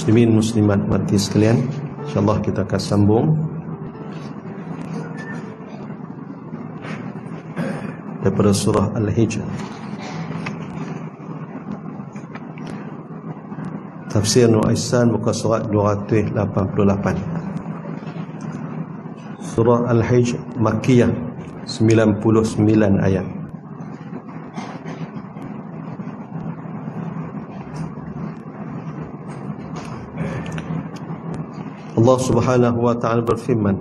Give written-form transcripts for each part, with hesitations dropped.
Muslimin muslimat mati sekalian, insyaallah kita akan sambung daripada surah Al-Hijr. Tafsir Nur Ihsan muka surat 288. Surah Al-Hijr Makkiyah, 99 ayat. Allah Subhanahu wa ta'ala berfirman,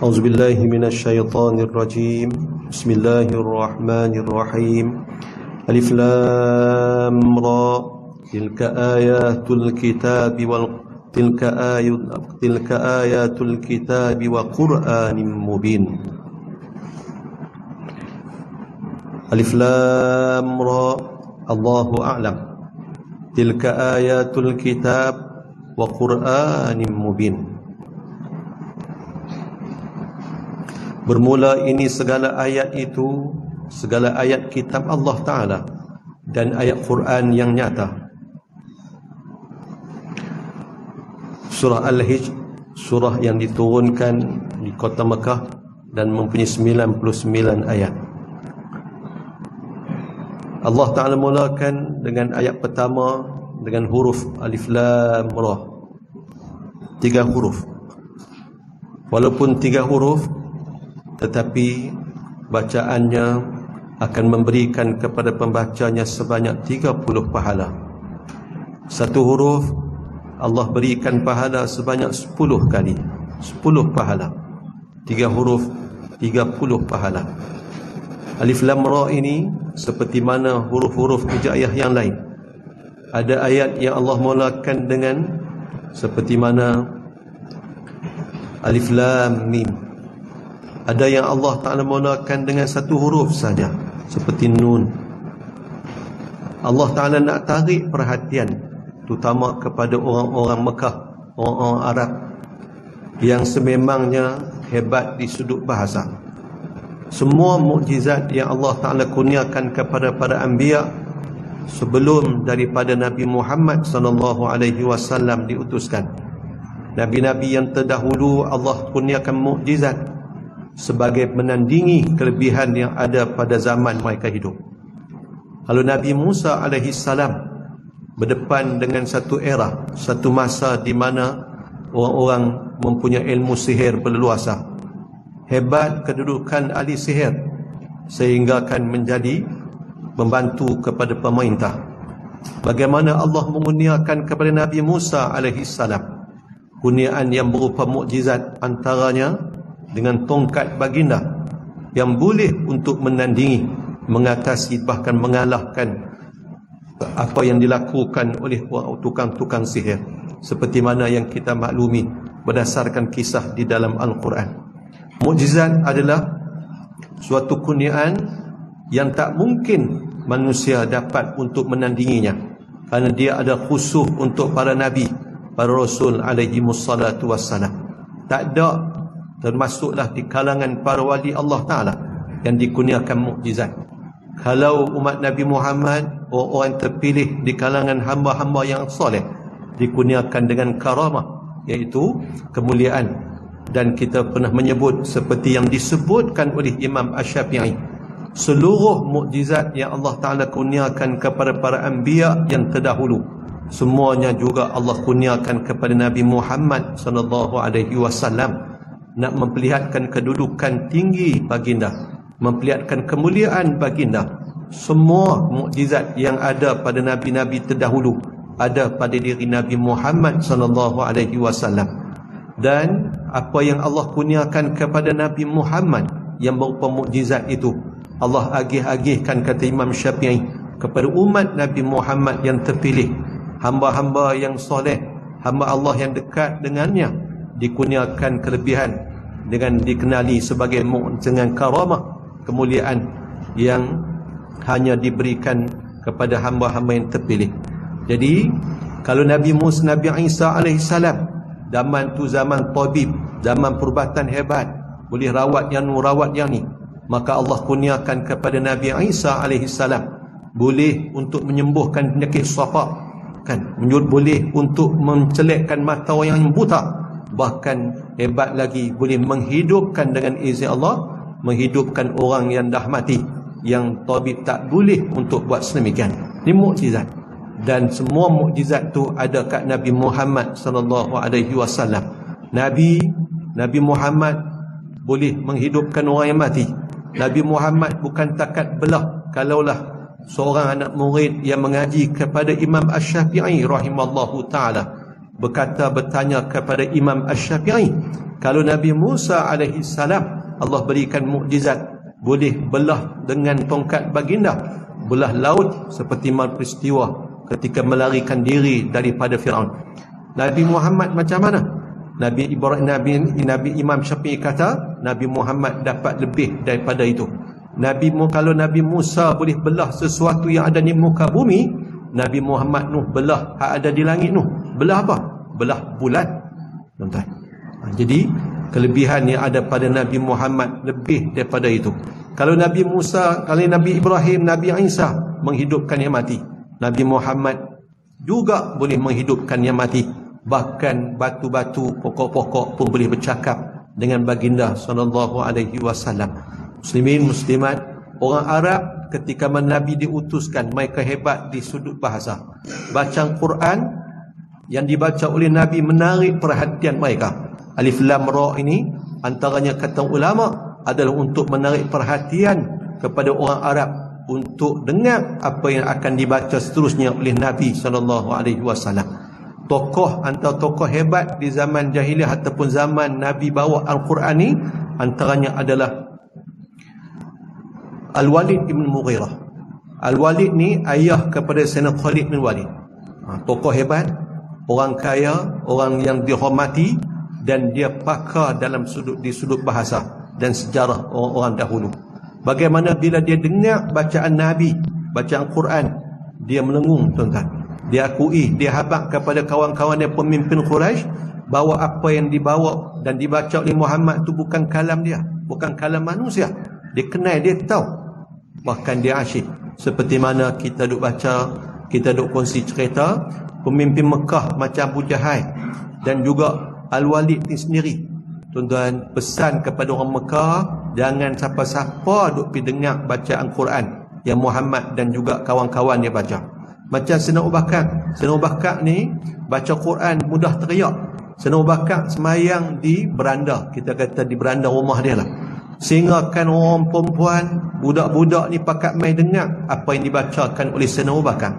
A'udzubillahi minasyaitonir rajim. Bismillahirrahmanirrahim. Alif lam ra. Tilka ayatul kitabi wa Qur'anin mubin. Alif lam ra. Allahu a'lam. Tilka ayatul kitab wa Qur'anin mubin. Bermula ini segala ayat itu, segala ayat kitab Allah Ta'ala dan ayat Quran yang nyata. Surah Al-Hijr, surah yang diturunkan di kota Mekah dan mempunyai 99 ayat. Allah Ta'ala mulakan dengan ayat pertama dengan huruf Alif Lam Ra. 3 huruf. Walaupun 3 huruf, tetapi bacaannya akan memberikan kepada pembacanya sebanyak 30 pahala. 1 huruf Allah berikan pahala sebanyak 10 kali, 10 pahala. 3 huruf 30 pahala. Alif Lam Ra ini seperti mana huruf-huruf hijaiyah yang lain. Ada ayat yang Allah mulakan dengan seperti mana Alif Lam Mim. Ada yang Allah Ta'ala mulakan dengan 1 huruf saja, seperti Nun. Allah Ta'ala nak tarik perhatian terutama kepada orang-orang Mekah, orang-orang Arab yang sememangnya hebat di sudut bahasa. Semua mukjizat yang Allah Ta'ala kurniakan kepada para anbiya sebelum daripada Nabi Muhammad sallallahu alaihi wasallam diutuskan. Nabi-nabi yang terdahulu Allah kurniakan mukjizat sebagai menandingi kelebihan yang ada pada zaman mereka hidup. Lalu Nabi Musa alaihi salam berdepan dengan satu era, satu masa di mana orang-orang mempunyai ilmu sihir berleluasa. Hebat kedudukan ahli sihir sehingga akan menjadi membantu kepada pemerintah. Bagaimana Allah mengurniakan kepada Nabi Musa alaihi salam kurniaan yang berupa mukjizat, antaranya dengan tongkat baginda yang boleh untuk menandingi, mengatasi, bahkan mengalahkan apa yang dilakukan oleh tukang-tukang sihir, seperti mana yang kita maklumi berdasarkan kisah di dalam Al-Quran. Mukjizat adalah suatu kurniaan yang tak mungkin manusia dapat untuk menandinginya, kerana dia ada khusus untuk para nabi, para rasul alaihi wassalatu wassalam. Tak ada, termasuklah di kalangan para wali Allah Ta'ala yang dikurniakan mukjizat. Kalau umat Nabi Muhammad, orang terpilih di kalangan hamba-hamba yang soleh, dikurniakan dengan karamah, iaitu kemuliaan. Dan kita pernah menyebut seperti yang disebutkan oleh Imam Asy-Syafi'i, seluruh mukjizat yang Allah Ta'ala kurniakan kepada para anbiya yang terdahulu, semuanya juga Allah kurniakan kepada Nabi Muhammad sallallahu alaihi wasallam, nak memperlihatkan kedudukan tinggi baginda, memperlihatkan kemuliaan baginda. Semua mukjizat yang ada pada nabi-nabi terdahulu ada pada diri Nabi Muhammad sallallahu alaihi wasallam. Dan apa yang Allah kurniakan kepada Nabi Muhammad yang berupa mukjizat itu, Allah agih-agihkan, kata Imam Syafi'i, kepada umat Nabi Muhammad yang terpilih, hamba-hamba yang soleh, hamba Allah yang dekat dengannya, dikurniakan kelebihan dengan dikenali sebagai dengan karamah, kemuliaan yang hanya diberikan kepada hamba-hamba yang terpilih. Jadi kalau Nabi Musa, Nabi Isa alaihissalam, zaman tu zaman tabib, zaman perubatan hebat, boleh rawat yang nu, rawat yang ni, maka Allah kurniakan kepada Nabi Isa alaihissalam boleh untuk menyembuhkan penyakit safar, boleh untuk mencelekkan mata orang yang buta, bahkan hebat lagi boleh menghidupkan dengan izin Allah, menghidupkan orang yang dah mati, yang tabib tak boleh untuk buat sedemikian. Ini mukjizat, dan semua mukjizat tu ada kat Nabi Muhammad sallallahu alaihi wasallam. Nabi Muhammad boleh menghidupkan orang yang mati. Nabi Muhammad bukan takat belah. Kalaulah seorang anak murid yang mengaji kepada Imam Asy-Syafi'i rahimallahu ta'ala bertanya kepada Imam Asy-Syafi'i, kalau Nabi Musa alaihi salam Allah berikan mukjizat boleh belah dengan tongkat baginda, belah laut seperti peristiwa ketika melarikan diri daripada Firaun, Nabi Muhammad macam mana? Nabi Imam Syafi'i kata Nabi Muhammad dapat lebih daripada itu. Kalau Nabi Musa boleh belah sesuatu yang ada di muka bumi, Nabi Muhammad Nuh belah hak ada di langit Nuh. Belah apa? Belah bulan. Tuan-tuan. Jadi kelebihan yang ada pada Nabi Muhammad lebih daripada itu. Kalau Nabi Musa, kalau Nabi Ibrahim, Nabi Isa menghidupkan yang mati, Nabi Muhammad juga boleh menghidupkan yang mati. Bahkan batu-batu, pokok-pokok pun boleh bercakap dengan baginda sallallahu alaihi wasallam. Muslimin, muslimat, orang Arab ketika Nabi diutuskan, mereka hebat di sudut bahasa. Bacaan Quran yang dibaca oleh Nabi menarik perhatian mereka. Alif Lam Ra ini antaranya kata ulama adalah untuk menarik perhatian kepada orang Arab untuk dengar apa yang akan dibaca seterusnya oleh Nabi sallallahu alaihi wasallam. Antara tokoh hebat di zaman jahiliah ataupun zaman Nabi bawa Al-Quran ni antaranya adalah Al-Walid ibn Mughirah. Al-Walid ni ayah kepada Sayyidina Khalid bin Walid. Tokoh hebat, orang kaya, orang yang dihormati, dan dia pakar di sudut bahasa dan sejarah orang-orang dahulu. Bagaimana bila dia dengar bacaan Nabi, bacaan Quran, dia melengung, tuan-tuan. Dia akui, dia habaq kepada kawan-kawan yang pemimpin Quraisy bahawa apa yang dibawa dan dibaca oleh Muhammad itu bukan kalam dia, bukan kalam manusia. Dia kenal, dia tahu. Bahkan dia asyik. Seperti mana kita duk baca, kita duk kongsi cerita pemimpin Mekah macam Abu Jahal dan juga Al-Walid ni sendiri. Tuan-tuan, pesan kepada orang Mekah, jangan siapa-siapa duk pergi dengar bacaan Quran yang Muhammad dan juga kawan-kawan dia baca. Macam Sayyidina Abu Bakar. Sayyidina Abu Bakar ni baca Quran mudah teriak. Sayyidina Abu Bakar semayang di beranda, kita kata di beranda rumah dia lah. Sehingga kan orang perempuan, budak-budak ni pakat main dengar apa yang dibacakan oleh Sayyidina Abu Bakar.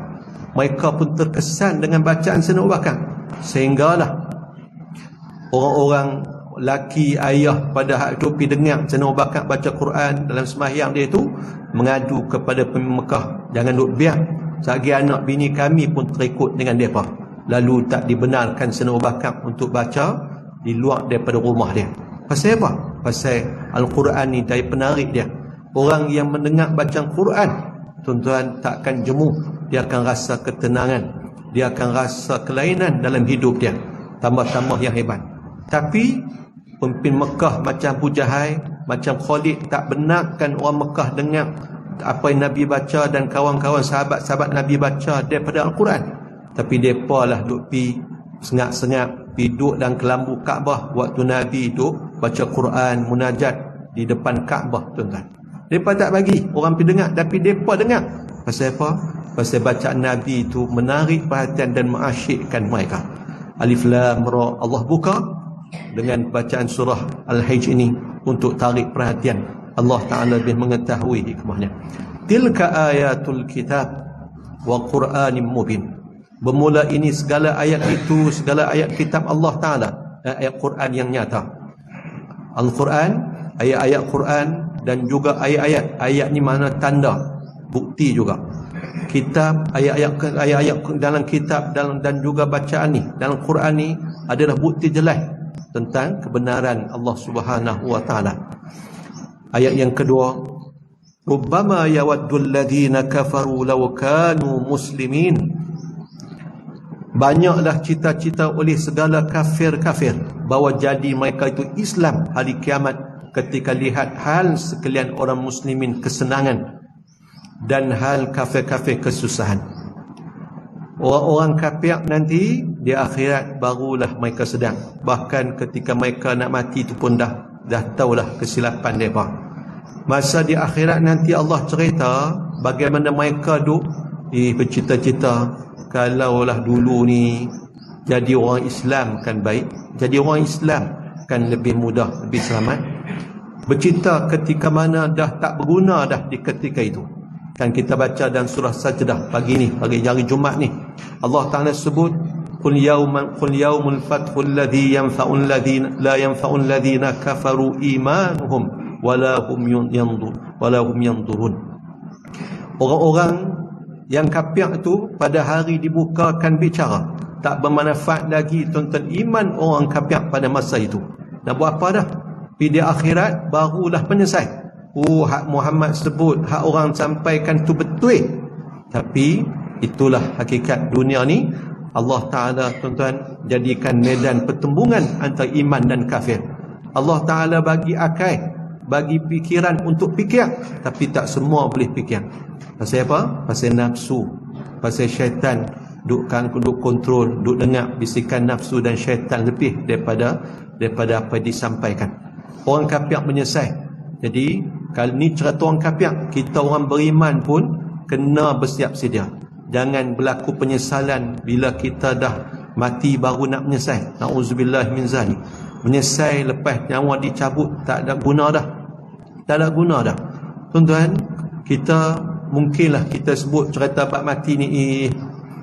Mereka pun terkesan dengan bacaan Sayyidina Abu Bakar. Sehinggalah orang-orang laki ayah pada hak itu pergi dengar Sayyidina Abu Bakar baca Quran dalam sembahyang dia itu, mengadu kepada pemimpin Mekah, jangan duk biar sagi anak bini kami pun terikut dengan mereka. Lalu tak dibenarkan Sayyidina Abu Bakar untuk baca di luar daripada rumah dia. Pasal apa? Pasal Al-Quran ni dari penarik dia. Orang yang mendengar bacaan Quran, tuan-tuan, tak akan jemu. Dia akan rasa ketenangan, dia akan rasa kelainan dalam hidup dia, tambah-tambah yang hebat. Tapi pemimpin Mekah macam Abu Jahal, macam Khalid tak benarkan orang Mekah dengar apa yang Nabi baca dan kawan-kawan sahabat-sahabat Nabi baca daripada Al-Quran. Tapi mereka lah duk pi sengak-sengak, pi duduk dalam kelambu Kaabah waktu Nabi duk baca Quran, munajat di depan Kaabah, tuan-tuan. Mereka tak bagi orang pi dengar, tapi mereka dengar. Pasal apa? Pasal bacaan Nabi itu menarik perhatian dan mengasyikkan mereka. Alif Lam Ra, Allah buka dengan bacaan surah Al-Hajj ini untuk tarik perhatian. Allah Ta'ala lebih mengetahui hikmahnya. Tilka ayatul kitab wa Qur'anim mubin. Bermula ini segala ayat itu, segala ayat kitab Allah Ta'ala, ayat Quran yang nyata. Al-Quran, ayat-ayat Quran dan juga ayat-ayat ni mana tanda, bukti juga. Kitab, ayat-ayat dalam kitab dan juga bacaan ni dalam Quran ni adalah bukti jelas tentang kebenaran Allah Subhanahu wa Ta'ala. Ayat yang kedua, rubbama yawaddul ladzina kafaru law kanu muslimin. Banyaklah cita-cita oleh segala kafir-kafir bahawa jadi mereka itu Islam hari kiamat ketika lihat hal sekalian orang muslimin kesenangan dan hal kafir-kafir kesusahan. Orang-orang kafir nanti di akhirat barulah mereka sedang. Bahkan ketika mereka nak mati tu pun dah tahulah kesilapan mereka. Masa di akhirat nanti Allah cerita bagaimana mereka duk bercita-cita, kalaulah dulu ni jadi orang Islam kan baik, jadi orang Islam kan lebih mudah, lebih selamat. Bercita ketika mana dah tak berguna dah di ketika itu. Kan kita baca dalam surah Sajdah pagi ni, pagi hari Jumaat ni, Allah Ta'ala sebut qul yaumul fathul ladzi yanfa'ul ladzina la yanfa'ul ladzina kafaru imanuhum wala hum yanzurun. Orang-orang yang kafir itu pada hari dibukakan bicara, tak bermanfaat lagi tuan-tuan iman orang kafir pada masa itu. Nak buat apa dah? Di akhirat barulah penyelesai. Hak Muhammad sebut, hak orang sampaikan tu betul. Tapi itulah hakikat dunia ni. Allah Ta'ala tuan-tuan jadikan medan pertembungan antara iman dan kafir. Allah Ta'ala bagi akal, bagi fikiran untuk fikir, tapi tak semua boleh fikir. Pasal apa? Pasal nafsu, pasal syaitan duk kontrol, duk dengar bisikan nafsu dan syaitan lebih daripada apa yang disampaikan. Orang kafir menyesal. Jadi kalau ni cerita orang kafir, kita orang beriman pun kena bersiap sedia. Jangan berlaku penyesalan bila kita dah mati baru nak menyesal. Na'udzubillah min zalik. Menyesal lepas nyawa dicabut tak ada guna dah. Tak ada guna dah. Tuan-tuan, kita mungkinlah kita sebut cerita bab mati ni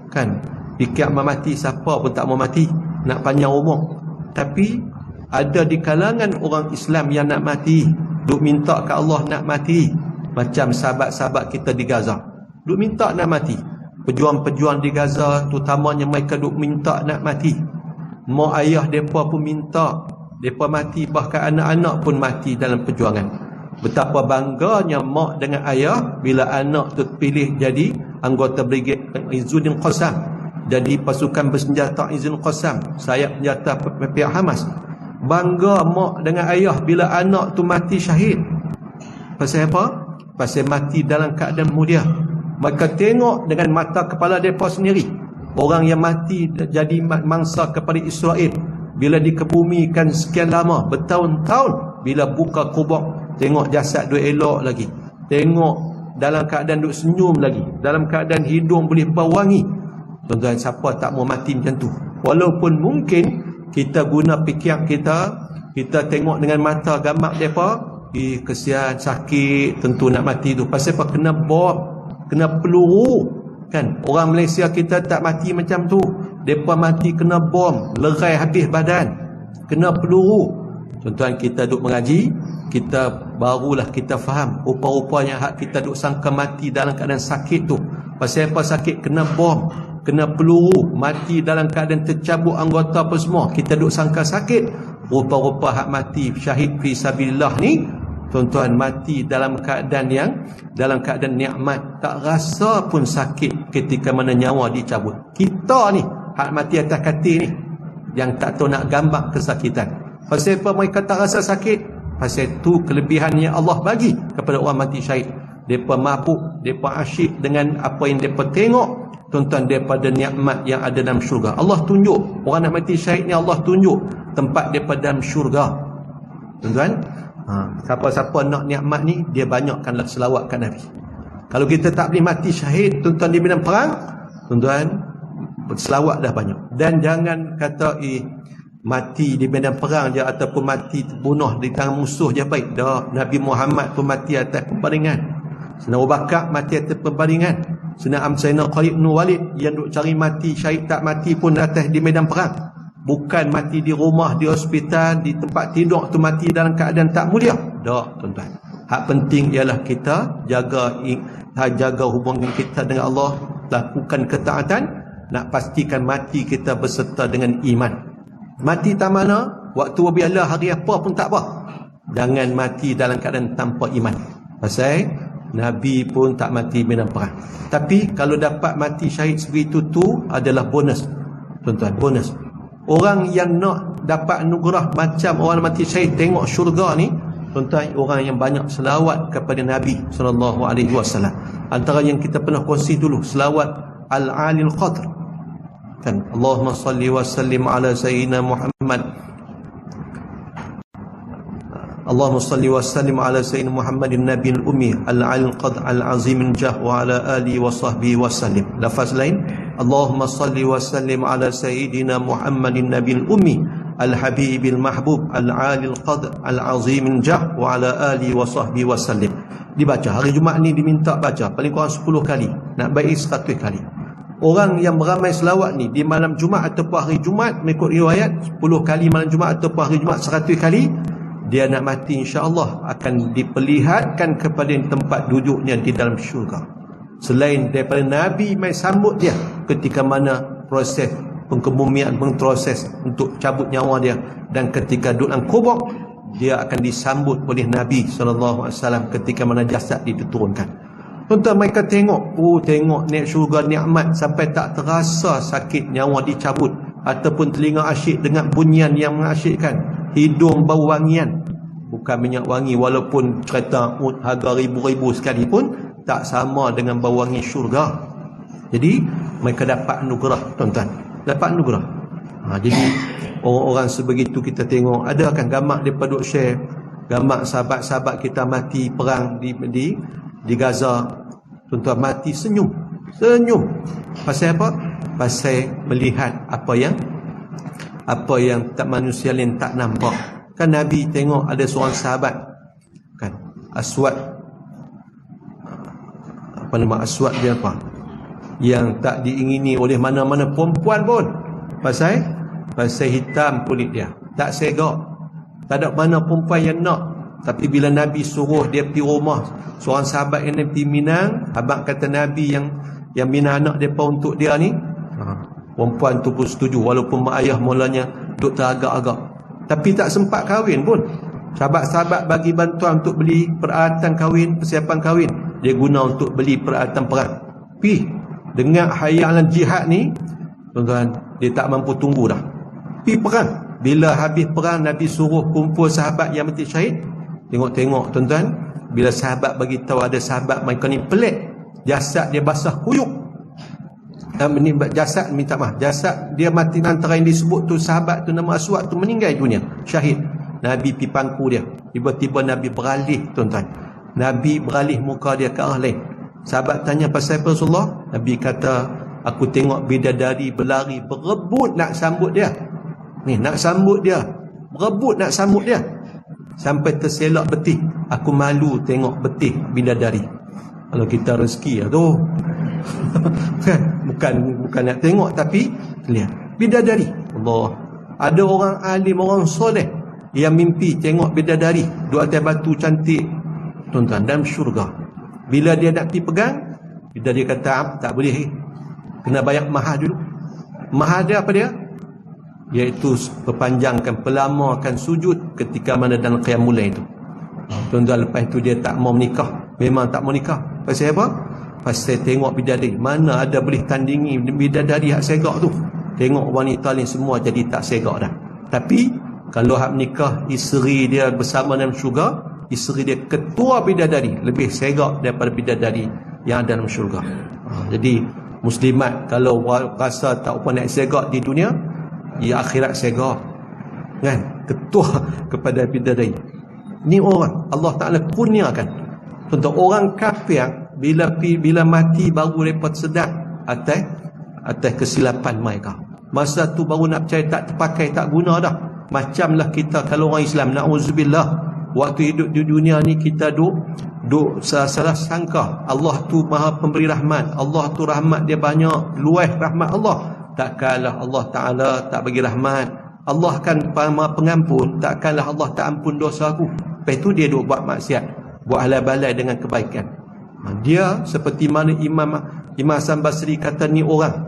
kan, fikir mati siapa pun tak mau mati, nak panjang umur. Tapi ada di kalangan orang Islam yang nak mati, duk minta ke Allah nak mati. Macam sahabat-sahabat kita di Gaza, duk minta nak mati. Pejuang-pejuang di Gaza terutamanya mereka duk minta nak mati. Mak ayah mereka pun minta mereka mati, bahkan anak-anak pun mati dalam perjuangan. Betapa bangganya mak dengan ayah bila anak terpilih jadi anggota Brigade Izzuddin Qassam, jadi pasukan bersenjata Izzuddin Qassam, sayap senjata pihak Hamas. Bangga mak dengan ayah bila anak tu mati syahid. Pasal apa? Pasal mati dalam keadaan mulia. Mereka tengok dengan mata kepala mereka sendiri. Orang yang mati jadi mangsa kepada Israel, bila dikebumikan sekian lama, bertahun-tahun, bila buka kubur, tengok jasad duk elok lagi, tengok dalam keadaan duk senyum lagi, dalam keadaan hidung boleh berwangi. Tuan-tuan, siapa tak mau mati macam tu? Walaupun mungkin kita guna fikir kita tengok dengan mata gambar mereka, kesian, sakit, tentu nak mati tu. Pasal apa? Kena bom, kena peluru. Kan, orang Malaysia kita tak mati macam tu. Mereka mati kena bom, lerai habis badan, kena peluru. Tuan-tuan, kita duk mengaji, kita barulah kita faham rupa-rupanya hak kita duk sangka mati dalam keadaan sakit tu. Pasal apa sakit? Kena bom, kena peluru, mati dalam keadaan tercabut anggota apa semua. Kita duk sangka sakit. Rupa-rupa hak mati syahid fi sabilillah ni, tuan-tuan, mati dalam keadaan nikmat, tak rasa pun sakit ketika mana nyawa dicabut. Kita ni hak mati atas katil ni yang tak tahu nak gambar kesakitan. Pasal apa mereka tak rasa sakit? Pasal tu kelebihan yang Allah bagi kepada orang mati syahid. Mereka mabuk, mereka asyik dengan apa yang mereka tengok, tuan-tuan, daripada nikmat yang ada dalam syurga. Allah tunjuk orang nak mati syahid ni, Allah tunjuk tempat daripada dalam syurga. Tuan-tuan, siapa-siapa nak nikmat ni, dia banyakkanlah selawat kat Nabi. Kalau kita tak boleh mati syahid, tuan-tuan, di medan perang, tuan-tuan, selawat dah banyak. Dan jangan kata mati di medan perang je ataupun mati terbunuh di tangan musuh je baik. Dah, Nabi Muhammad pun mati atas pembaringan. Sayyidina Abu Bakar mati atas pembaringan. Sayyidina Khalid bin Walid yang duk cari mati syahid tak mati pun atas di medan perang. Bukan mati di rumah, di hospital, di tempat tidur tu mati dalam keadaan tak mulia. Dah, tuan-tuan. Hak penting ialah kita jaga hubungan kita dengan Allah, lakukan ketaatan, nak pastikan mati kita berserta dengan iman. Mati tak mana, waktu biarlah hari apa pun tak apa. Jangan mati dalam keadaan tanpa iman. Pasal Nabi pun tak mati medan perang. Tapi kalau dapat mati syahid sebegitu tu adalah bonus. Tuan-tuan, bonus. Orang yang nak dapat anugerah macam orang mati syahid tengok syurga ni, tuan-tuan, orang yang banyak selawat kepada Nabi SAW. Antara yang kita pernah kongsi dulu, selawat Al-Alil Qadr. kan, Allahumma salli wa sallim ala sayyidina Muhammad, Allahumma salli wa sallim ala sayyidina Muhammadin nabiyil ummi al-'alil qad al-'azim jah wa ala alihi wa sahbihi wa sallim. Lafaz lain, Allahumma salli wa sallim ala sayyidina Muhammadin nabiyil ummi al-habibil mahbub al-'alil qad al-'azim jah wa ala alihi wa sahbihi wa sallim. Dibaca hari Jumaat ni, diminta baca paling kurang 10 kali, nak baik 100 kali. Orang yang beramai selawat ni di malam Jumaat ataupun hari Jumaat, mengikut riwayat 10 kali malam Jumaat ataupun hari Jumaat 100 kali, dia nak mati insya-Allah akan diperlihatkan kepada tempat duduknya di dalam syurga. Selain daripada Nabi mai sambut dia ketika mana proses pengkebumian, proses untuk cabut nyawa dia, dan ketika duduk dalam kubur dia akan disambut oleh Nabi SAW ketika mana jasad diturunkan. Tuan-tuan, mereka tengok, tengok naik syurga nikmat sampai tak terasa sakit nyawa dicabut, ataupun telinga asyik dengan bunyian yang mengasyikkan, hidung bau wangian, bukan minyak wangi, walaupun kereta harga ribu-ribu sekalipun tak sama dengan bau wangi syurga. Jadi mereka dapat anugerah, tuan-tuan, dapat anugerah. Jadi orang-orang sebegitu kita tengok, ada kan gambar daripada duk share gambar sahabat-sahabat kita mati perang di Gaza, tuan-tuan, mati senyum. Pasal apa? Pasal melihat apa yang tak manusia lain tak nampak. Kan Nabi tengok ada seorang sahabat, kan, Aswad, apa nama Aswad dia apa, yang tak diingini oleh mana-mana perempuan pun. Pasal hitam kulit dia, tak segak, tak ada mana perempuan yang nak. Tapi bila Nabi suruh dia pergi rumah seorang sahabat yang pergi Minang, abang kata Nabi yang minang anak depa untuk dia ni, perempuan tu pun setuju, walaupun mak ayah mulanya duk teragak-agak, tapi tak sempat kahwin pun. Sahabat-sahabat bagi bantuan untuk beli peralatan kahwin, persiapan kahwin, dia guna untuk beli peralatan perang. Pi dengan hayalan jihad ni, tuan-tuan, dia tak mampu tunggu dah, pi perang. Bila habis perang, Nabi suruh kumpul sahabat yang mati syahid. Tengok-tengok, tuan-tuan, bila sahabat bagi tahu ada sahabat mereka ni pelik, jasad dia basah kuyup. Jasad dia mati, antara yang disebut tu sahabat tu nama Aswad tu meninggal dunia, syahid. Nabi pi pangku dia, tiba-tiba Nabi beralih, tuan-tuan, Nabi beralih muka dia ke arah lain. Sahabat tanya pasal apa Rasulullah? Nabi kata, aku tengok bidadari berlari berebut nak sambut dia. Ni nak sambut dia, berebut nak sambut dia, sampai terselak betih. Aku malu tengok betih bidadari. Kalau kita rezeki lah tu bukan nak tengok, tapi lihat bidadari. Allah, ada orang alim, orang soleh yang mimpi tengok bidadari duduk atas batu cantik, tuan-tuan, dalam syurga. Bila dia nak pergi pegang, bidadari kata tak boleh, kena bayar mahar dulu. Mahar dia apa dia? Iaitu perpanjangkan, pelamakan sujud ketika mana dalam qiyamul lail itu. Tuan-tuan, lepas itu dia tak mau menikah, memang tak mau nikah. Pasal apa? Pasal tengok bidadari. Mana ada boleh tandingi bidadari hak segak tu. Tengok wanita ni semua jadi tak segak dah. Tapi kalau hak menikah, isteri dia bersama dalam syurga, isteri dia ketua bidadari, lebih segak daripada bidadari yang ada dalam syurga. Jadi muslimat kalau rasa tak apa nak segak di dunia, di akhirat segak, kan, ketua kepada bidadari. Ni orang Allah Ta'ala kurniakan. Contoh orang kafir, bila mati baru mereka sedar atas kesilapan mereka. Masa tu baru nak percaya, tak terpakai, tak guna dah. Macamlah kita kalau orang Islam, na'udzubillah, waktu hidup di dunia ni kita duk salah sangka Allah tu maha pemberi rahmat, Allah tu rahmat dia banyak, luas rahmat Allah. Takkanlah Allah Ta'ala tak bagi rahmat. Allah kan maha pengampun, takkanlah Allah tak ampun dosa aku. Lepas tu dia duk buat maksiat, buat halal balai dengan kebaikan. Dia seperti mana Imam Hasan Basri kata, ni orang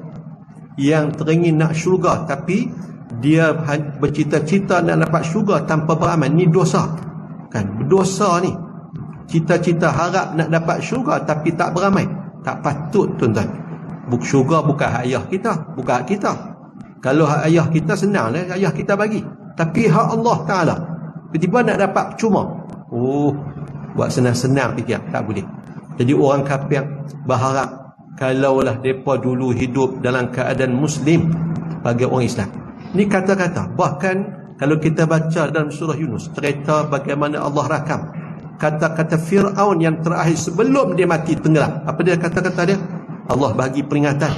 yang teringin nak syurga, tapi dia bercita-cita nak dapat syurga tanpa beramal. Ni dosa, kan, berdosa ni. Cita-cita harap nak dapat syurga tapi tak beramal, tak patut, tuan-tuan. Syurga bukan hak ayah kita, bukan hak kita. Kalau hak ayah kita senang lah, ayah kita bagi. Tapi hak Allah Ta'ala, tiba-tiba nak dapat cuma, buat senang-senang fikir, tak boleh. Jadi orang kafir berharap kalaulah mereka dulu hidup dalam keadaan Muslim, bagi orang Islam. Ini kata-kata. Bahkan kalau kita baca dalam surah Yunus, cerita bagaimana Allah rakam kata-kata Fir'aun yang terakhir sebelum dia mati tenggelam. Apa dia kata-kata dia? Allah bagi peringatan.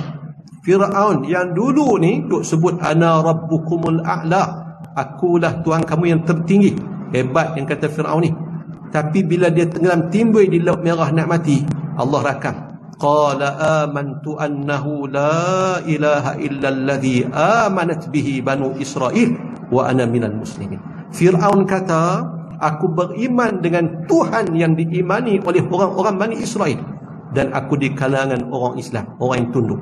Fir'aun yang dulu ni duk sebut ana rabbukumul a'la, akulah Tuhan kamu yang tertinggi. Hebat yang kata Fir'aun ni. Tapi bila dia tenggelam timbul di Laut Merah nak mati, Allah rakam. Qala amantu annahu la ilaha illa alladhi amanat bihi banu Israel wa ana minal muslimin. Fir'aun kata, aku beriman dengan Tuhan yang diimani oleh orang-orang Bani Israel, dan aku di kalangan orang Islam, orang yang tunduk.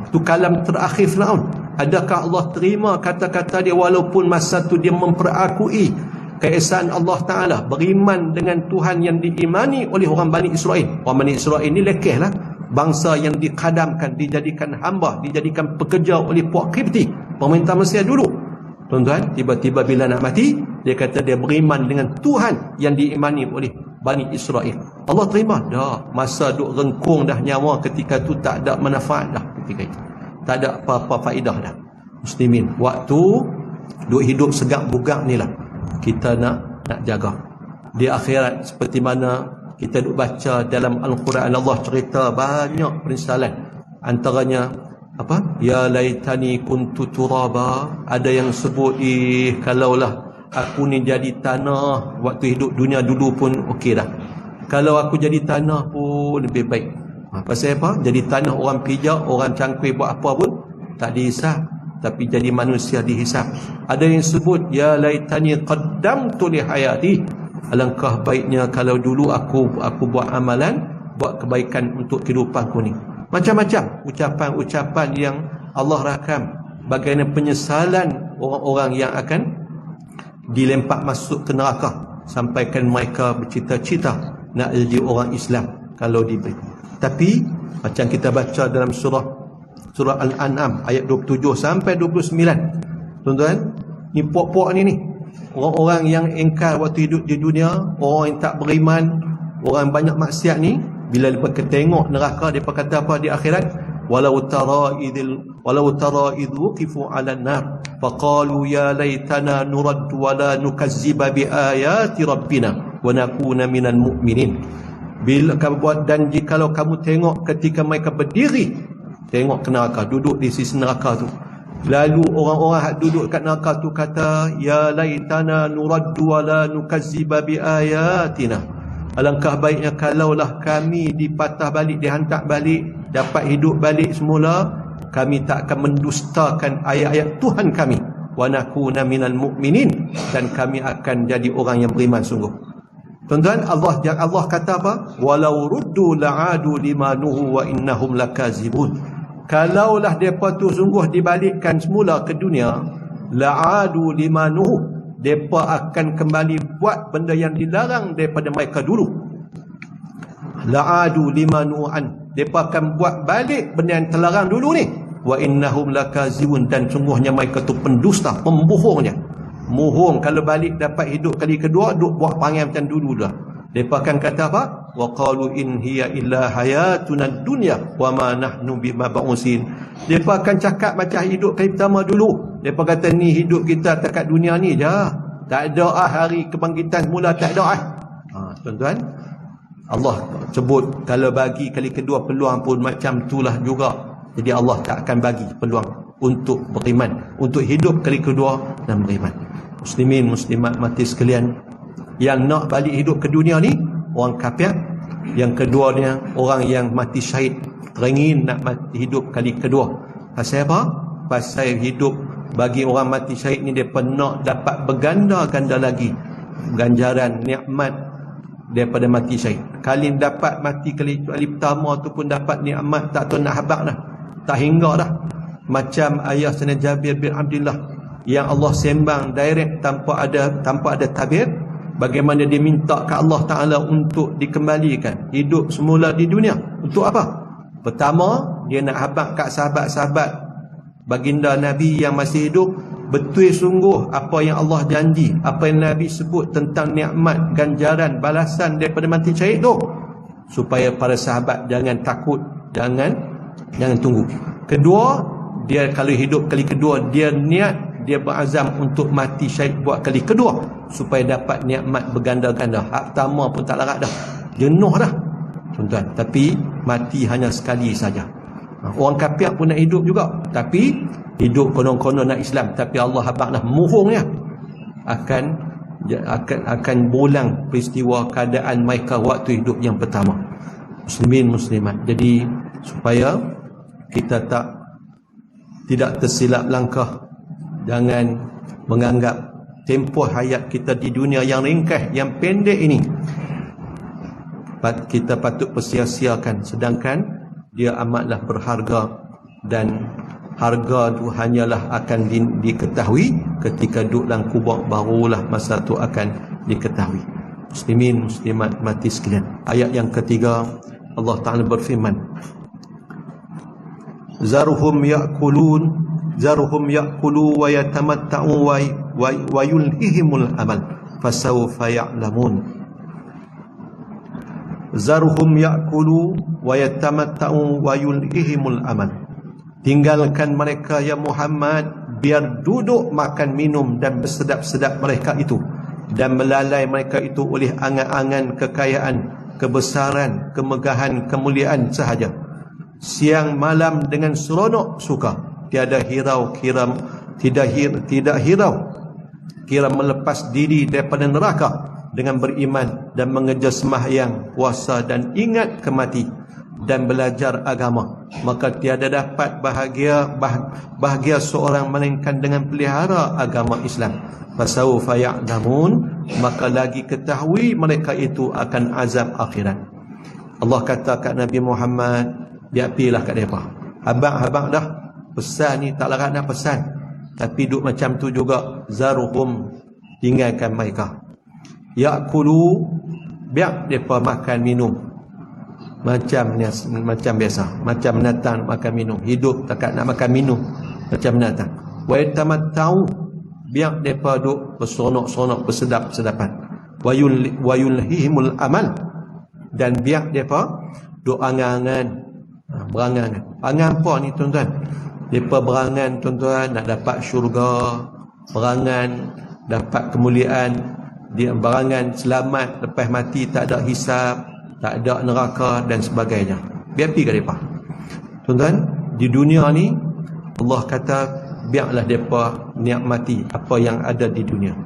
Itu kalam terakhir Fir'aun. Adakah Allah terima kata-kata dia walaupun masa tu dia memperakui keesaan Allah Ta'ala, beriman dengan Tuhan yang diimani oleh orang Bani Israel. Orang Bani Israel ini lekeh lah, bangsa yang dikadamkan, dijadikan hamba, dijadikan pekerja oleh puak Qibti, pemerintah Mesir dulu. Tuan-tuan, tiba-tiba bila nak mati, dia kata dia beriman dengan Tuhan yang diimani oleh Bani Israel. Allah terima? Dah. Masa duk rengkung dah nyawa ketika tu, tak ada manfaat dah ketika itu. Tak ada apa-apa faedah dah. Muslimin, waktu duk hidup segak bugak ni lah kita nak jaga. Di akhirat seperti mana kita duk baca dalam Al-Quran, Allah cerita banyak penyesalan. Antaranya apa? Ya laitani kuntu turaba. Ada yang sebut, kalaulah aku ni jadi tanah waktu hidup dunia dulu pun okey dah. Kalau aku jadi tanah pun lebih baik. Pasal apa? Jadi tanah orang pijak, orang cangkui buat apa pun tak dihisap, tapi jadi manusia dihisap. Ada yang sebut ya laitani qaddamtu li hayati. Alangkah baiknya kalau dulu aku buat amalan, buat kebaikan untuk kehidupanku ni. Macam-macam ucapan-ucapan yang Allah rakam bagaimana penyesalan orang-orang yang akan dilempar masuk ke neraka, sampaikan mereka bercita-cita nak jadi orang Islam kalau diberi. Tapi macam kita baca dalam surah Al-An'am ayat 27 sampai 29. Tuan-tuan, ni puak-puak ni orang-orang yang engkar waktu hidup di dunia, orang yang tak beriman, orang banyak maksiat ni, bila mereka tengok neraka, mereka kata apa di akhirat? Walau tara idh wuqifu 'alan nar faqalu ya laitana nurad wa la nukazziba bi ayati rabbina wa nakuna minal mu'minin. Bila kamu buat, dan jikalau kamu tengok ketika mereka berdiri tengok ke neraka, duduk di sisi neraka tu, lalu orang-orang yang duduk kat neraka tu kata ya laitana nurad wa la nukazziba bi ayatina. Alangkah baiknya kalaulah kami dipatah balik, dihantar balik, dapat hidup balik semula, kami tak akan mendustakan ayat-ayat Tuhan kami. Wa nakuna minal mu'minin, dan kami akan jadi orang yang beriman sungguh. Tuan-tuan, Allah kata apa? Walau ruddu la'adu limanuhu wa innahum lakazibun. Kalaulah mereka tu sungguh dibalikkan semula ke dunia, la'adu limanuhu, mereka akan kembali buat benda yang dilarang daripada mereka dulu. La'adu limanu'an, mereka akan buat balik benda yang terlarang dulu ni. Wa innahum lakazibun, dan sungguhnya mereka tu pendusta, pembohongnya. Mohong kalau balik dapat hidup kali kedua, duk buat perangai macam dulu dah. Mereka akan kata apa? Wa qalu in hiya illa hayatuna dunya wa ma nahnu bimab'usin. Mereka akan cakap macam hidup kali pertama dulu. Mereka kata ni hidup kita dekat dunia ni je. Tak ada hari kebangkitan semula, tak ada tuan-tuan. Allah sebut kalau bagi kali kedua peluang pun macam itulah juga. Jadi Allah tak akan bagi peluang untuk beriman, untuk hidup kali kedua dan beriman. Muslimin, muslimat mati sekalian, yang nak balik hidup ke dunia ni orang kafir. Yang keduanya orang yang mati syahid, teringin nak mati hidup kali kedua. Pasal apa? Pasal hidup bagi orang mati syahid ni, dia pernah dapat berganda-ganda lagi ganjaran nikmat daripada mati syahid. Kali dapat mati kali pertama tu pun dapat nikmat tak tahu nak habaq dah, tak hingga dah. Macam ayah Sayyidina Jabir bin Abdullah yang Allah sembang direct tanpa ada tabir, bagaimana dia minta ke Allah Ta'ala untuk dikembalikan hidup semula di dunia. Untuk apa? Pertama, dia nak habaq kat sahabat-sahabat baginda Nabi yang masih hidup, betul sungguh apa yang Allah janji, apa yang Nabi sebut tentang nikmat, ganjaran, balasan daripada mati syahid tu, supaya para sahabat jangan takut, jangan tunggu. Kedua, dia kalau hidup kali kedua, dia niat, dia berazam untuk mati syahid buat kali kedua supaya dapat nikmat berganda-ganda. Hak pertama pun tak larat dah, jenuh dah tuan-tuan. Tapi mati hanya sekali saja. Orang kafir pun nak hidup juga, tapi hidup konon-konon nak Islam, tapi Allah habaq dah mohongnya akan berulang peristiwa keadaan mereka waktu hidup yang pertama. Muslimin muslimat, jadi supaya kita tidak tersilap langkah, jangan menganggap tempoh hayat kita di dunia yang ringkas, yang pendek ini kita patut persia-siakan, sedangkan dia amatlah berharga, dan harga itu hanyalah akan diketahui ketika duduk dalam kubur, barulah masa itu akan diketahui. Muslimin muslimat mati sekalian, ayat yang ketiga Allah Ta'ala berfirman, Zarhum ya'kulu wa yatamatta'u wa yulhihimul amal fasawfa ya'lamun. Zarhum ya'kulu wa yatamatta'u wa yulhihimul amal. Tinggalkan mereka ya Muhammad, biar duduk makan minum dan bersedap-sedap mereka itu, dan melalai mereka itu oleh angan-angan kekayaan, kebesaran, kemegahan, kemuliaan sahaja. Siang malam dengan seronok suka, tiada hirau tidak hirau kira melepas diri daripada neraka dengan beriman dan mengejar sembahyang, puasa dan ingat kemati dan belajar agama. Maka tiada dapat bahagia seorang melainkan dengan pelihara agama Islam. Fasawfa ya'lamun, maka lagi ketahui mereka itu akan azab akhirat. Allah kata kat Nabi Muhammad, dia pilihlah kat mereka. Abang dah pesan ni, tak larat dah pesan, tapi duk macam tu juga. Zaruhum, tinggalkan mereka. Ya'kulu, biar mereka makan minum macam biasa, macam binatang makan minum. Hidup takat nak makan minum macam binatang. Wa yatamatta'u, biar mereka duk berseronok-seronok, bersedap-sedapan. Wa yulhihimul amal, dan biar mereka duk angan-angan, berangan. Angan apa ni tuan-tuan? Mereka berangan tuan-tuan nak dapat syurga, berangan dapat kemuliaan, dia berangan selamat lepas mati, tak ada hisab, tak ada neraka dan sebagainya. Biar pergi ke mereka tuan-tuan. Di dunia ni Allah kata biarlah mereka nikmati apa yang ada di dunia.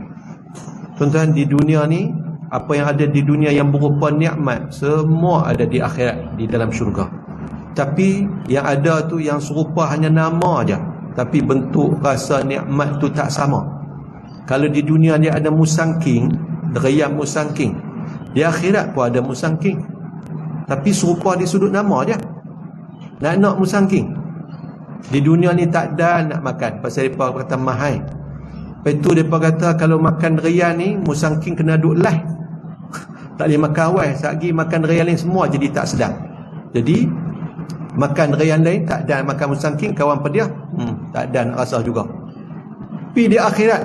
Tuan-tuan, di dunia ni apa yang ada di dunia yang berupa nikmat, semua ada di akhirat, di dalam syurga. Tapi yang ada tu yang serupa hanya nama aja, tapi bentuk rasa nikmat tu tak sama. Kalau di dunia dia ada musangking, derayam musangking, di akhirat pun ada musangking, tapi serupa di sudut nama aja. Nak musangking di dunia ni tak ada nak makan, pasal mereka kata mahal. Lepas tu mereka kata kalau makan derian ni, musangking kena duduk lah, tak boleh makan awal. Sagi makan derian lain semua jadi tak sedap. Jadi makan derian lain tak ada, makan musangking kawan pediah, tak ada nak rasa juga. Tapi di akhirat,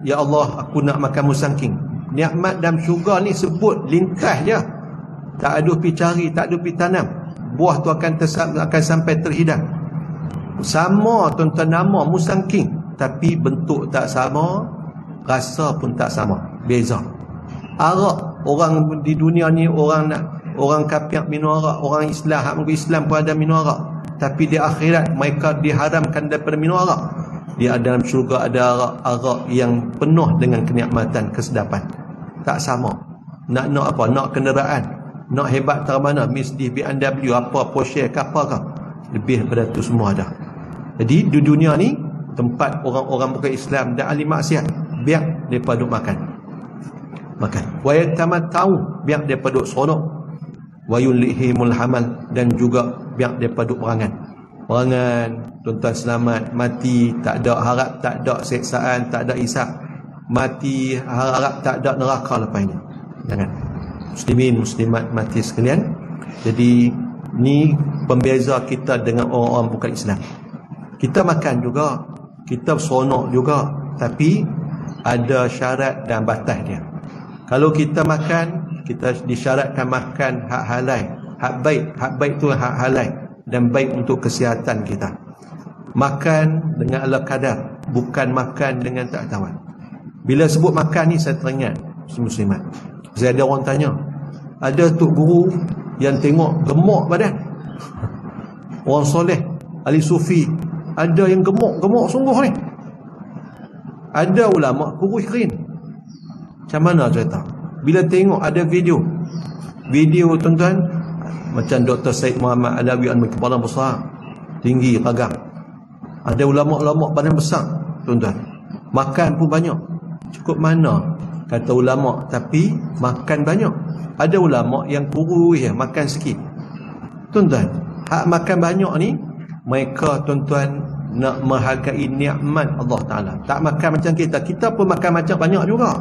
ya Allah aku nak makan musangking. Nikmat dalam syurga ni sebut lingkas je, tak ada pergi cari, tak ada pergi tanam. Buah tu akan sampai terhidang. Sama tuan-tuan, nama musangking, tapi bentuk tak sama, rasa pun tak sama, beza. Arak, orang di dunia ni orang kafir minum arak, orang Islam pun ada minum arak, tapi di akhirat mereka diharamkan daripada minum arak. Di dalam syurga ada arak yang penuh dengan kenikmatan, kesedapan. Tak sama. Nak apa? Nak kenderaan, nak hebat tak mana, Mercedes, BMW, apa, Porsche, kapal ke, lebih daripada tu semua ada. Jadi di dunia ni tempat orang-orang bukan Islam dan ahli maksiat, biar mereka duduk makan. Wa yatamatta'u, biar mereka duduk seronok. Wa yulhihimul amal, dan juga biar mereka duduk berangan. Tuan-tuan, selamat mati, tak ada harap, tak ada seksaan, tak ada hisab. Mati harap tak ada neraka lepas ini. Jangan. Muslimin muslimat mati sekalian. Jadi ni pembeza kita dengan orang-orang bukan Islam. Kita makan juga, kita seronok juga, tapi ada syarat dan batas dia. Kalau kita makan, kita disyaratkan makan hak halal, hak baik tu hak halal dan baik untuk kesihatan kita. Makan dengan ala kadar, bukan makan dengan tak tawan. Bila sebut makan ni saya teringat muslimat. Saya ada orang tanya, ada tok guru yang tengok gemuk badan. Orang soleh, ahli sufi, ada yang gemuk sungguh ni. Ada ulama kurus kering. Macam mana cerita? Bila tengok ada video tuan-tuan, macam Dr. Syed Muhammad Alawi kepala besar, tinggi, gagah. Ada ulama-ulama badan besar, tuan-tuan. Makan pun banyak. Cukup mana kata ulama, tapi makan banyak. Ada ulama yang kurus ya, makan sikit. Tuan-tuan, hak makan banyak ni, mereka tuan-tuan nak menghargai nikmat Allah Ta'ala. Tak makan macam kita. Kita pun makan macam banyak juga,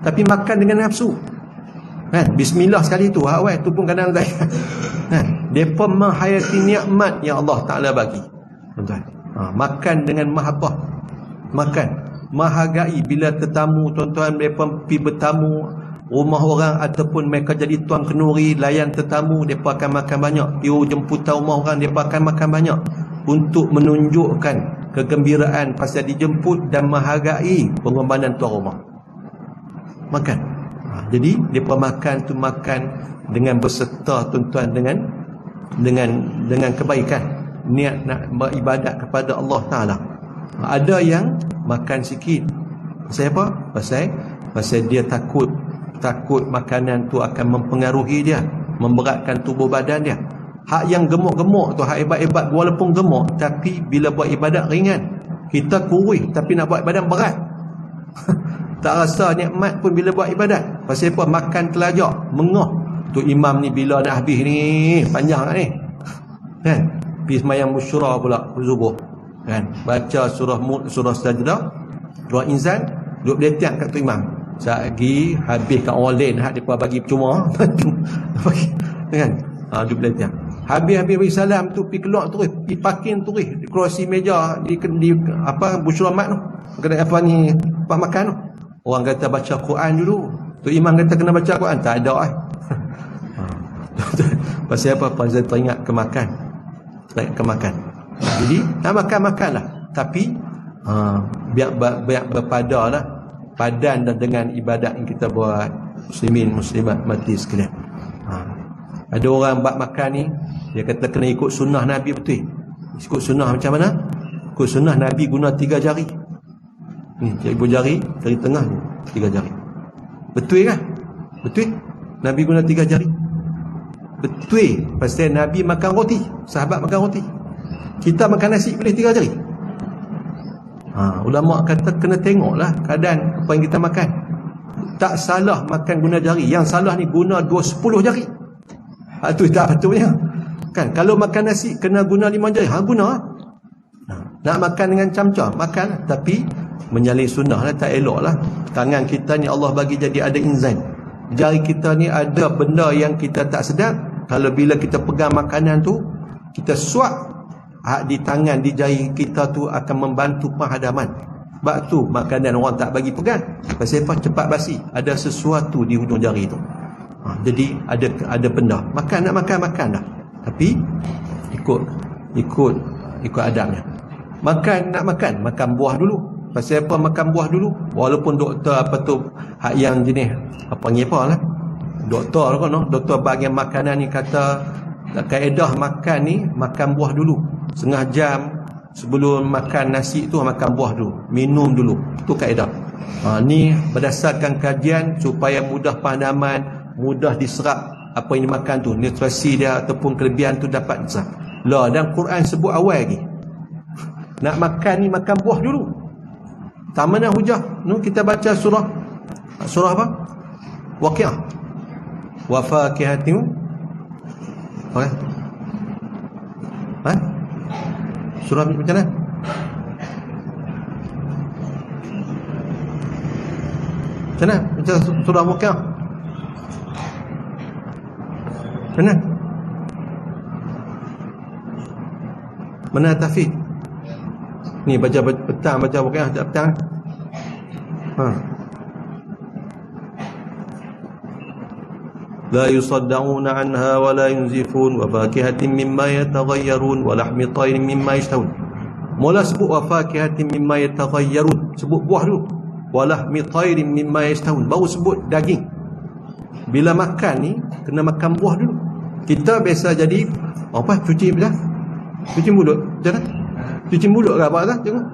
tapi makan dengan nafsu. Kan? Bismillah sekali tu, awal tu pun kadang tak. Kan? Depa menghayati nikmat yang Allah Ta'ala bagi. Tuan-tuan. Makan dengan mahabbah. Makan, menghargai. Bila tetamu tuan-tuan, mereka pergi bertamu rumah orang ataupun mereka jadi tuan kenuri layan tetamu, mereka akan makan banyak. Pergi jemputan rumah orang, mereka akan makan banyak untuk menunjukkan kegembiraan pasal dijemput dan menghargai pengorbanan tuan rumah. Makan. Jadi mereka makan tu makan dengan berserta tuan-tuan dengan kebaikan, niat nak beribadat kepada Allah Ta'ala. Ada yang makan sikit. Pasal apa? Pasal dia takut makanan tu akan mempengaruhi dia, memberatkan tubuh badan dia. Hak yang gemuk-gemuk tu, hak hebat-hebat walaupun gemuk, tapi bila buat ibadat ringan. Kita kurus tapi nak buat badan berat. Tak rasa nikmat pun bila buat ibadat. Pasal apa? Makan telajak, mengah. Tu imam ni bila nak habis ni, panjang ni. Kan? Pergi semayang musyurah pula subuh. Kan? Baca surah Sajdah, surah Insan, duduk beletiak kat tu imam. Lagi habis kat orang lain, hak depa bagi percuma. Kan? Duduk beletiak. Habis bagi salam tu pergi keluar terus, pergi parking terus di kerusi meja di apa musyurah mat tu. Kedai apa ni, apa makan tu. Orang kata baca Quran dulu. Tu imam kata kena baca Quran, tak ada Pasal apa? Pasal teringat kemakan. Jadi nak makan-makanlah, tapi biar berpadalah padan dan dengan ibadat yang kita buat. Muslimin muslimat mati sekalian. Ada orang buat makan ni, dia kata kena ikut sunnah Nabi betul. Ikut sunnah macam mana? Ikut sunnah Nabi guna 3 jari. Ni ibu jari tengah ni, 3 jari. Betul kan? Betul? Nabi guna 3 jari. Betul. Pasal Nabi makan roti, sahabat makan roti. Kita makan nasi boleh 3 jari. Ulama kata kena tengoklah keadaan apa yang kita makan. Tak salah makan guna jari. Yang salah ni guna 10 jari. Itu tak patutnya. Kan kalau makan nasi kena guna 5 jari. Guna. Nak makan dengan camca, makan, tapi menyalih sunnah lah, tak elok lah. Tangan kita ni Allah bagi jadi ada inzan. Jari kita ni ada benda yang kita tak sedap. Kalau bila kita pegang makanan tu, kita suap di tangan, di jari kita tu akan membantu penghadaman. Sebab tu makanan orang tak bagi pegang. Pasal apa? Cepat basi. Ada sesuatu di hujung jari tu. Jadi ada benda. Makan dah. Tapi ikut adabnya. Nak makan buah dulu. Pasal apa makan buah dulu? Walaupun doktor apa tu hak yang jenis apa ni apa lah. Doktor kan, doktor bahagian makanan ni kata kaedah makan ni makan buah dulu. Setengah jam sebelum makan nasi tu makan buah dulu, minum dulu. Tu kaedah. Ni berdasarkan kajian supaya mudah penghadaman, mudah diserap apa yang dimakan tu, nutrisi dia ataupun kelebihan tu dapat diserap. Lah dan Quran sebut awal lagi. Nak makan ni makan buah dulu. Tak mana hujah. Kita baca surah apa? Waqiah. Wa fakihatin. Okey. Surah macam mana? Macam mana? Macam surah Waqiah. Mana? Mana Tafiq? Ni baca petang, baca Waqiah tak petang. La yusaddauna anha wa la yunzifun wa fakihatin mimma yataghayyarun wa lahmi tayrin mimma yashtahun. Mula sebut wa fakihatin mimma yataghayyarun, sebut buah dulu. Walahmi tayrin mimma yashtahun, baru sebut daging. Bila makan ni kena makan buah dulu. Kita biasa jadi apa, cuci belah, cuci mulut macam mana? Cuci mulut ke apa dah? Tengok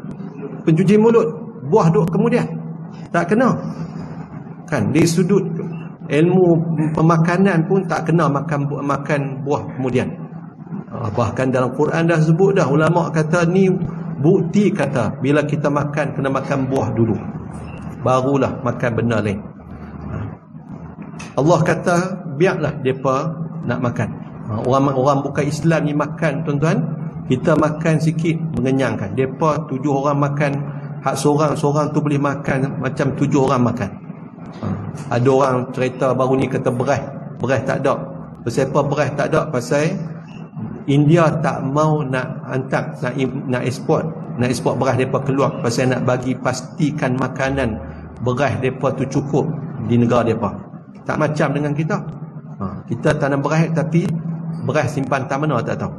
pencuci mulut, buah duk kemudian. Tak kena. Kan di sudut ilmu pemakanan pun tak kena makan buah kemudian. Bahkan dalam Quran dah sebut dah, ulama kata ni bukti, kata bila kita makan kena makan buah dulu, barulah makan benda lain. Allah kata biarlah mereka nak makan. Orang bukan Islam ni makan, tuan-tuan, kita makan sikit mengenyangkan. Mereka 7 orang makan, hak seorang-seorang tu boleh makan macam 7 orang makan. Ada orang cerita baru ni kata beras tak ada. Pasal apa beras tak ada? Pasal India tak mau nak hantar, nak ekspor beras mereka keluar, pasal nak bagi pastikan makanan beras mereka tu cukup di negara mereka. Tak macam dengan kita. Kita tanam beras tapi beras simpan tak mana tak tahu.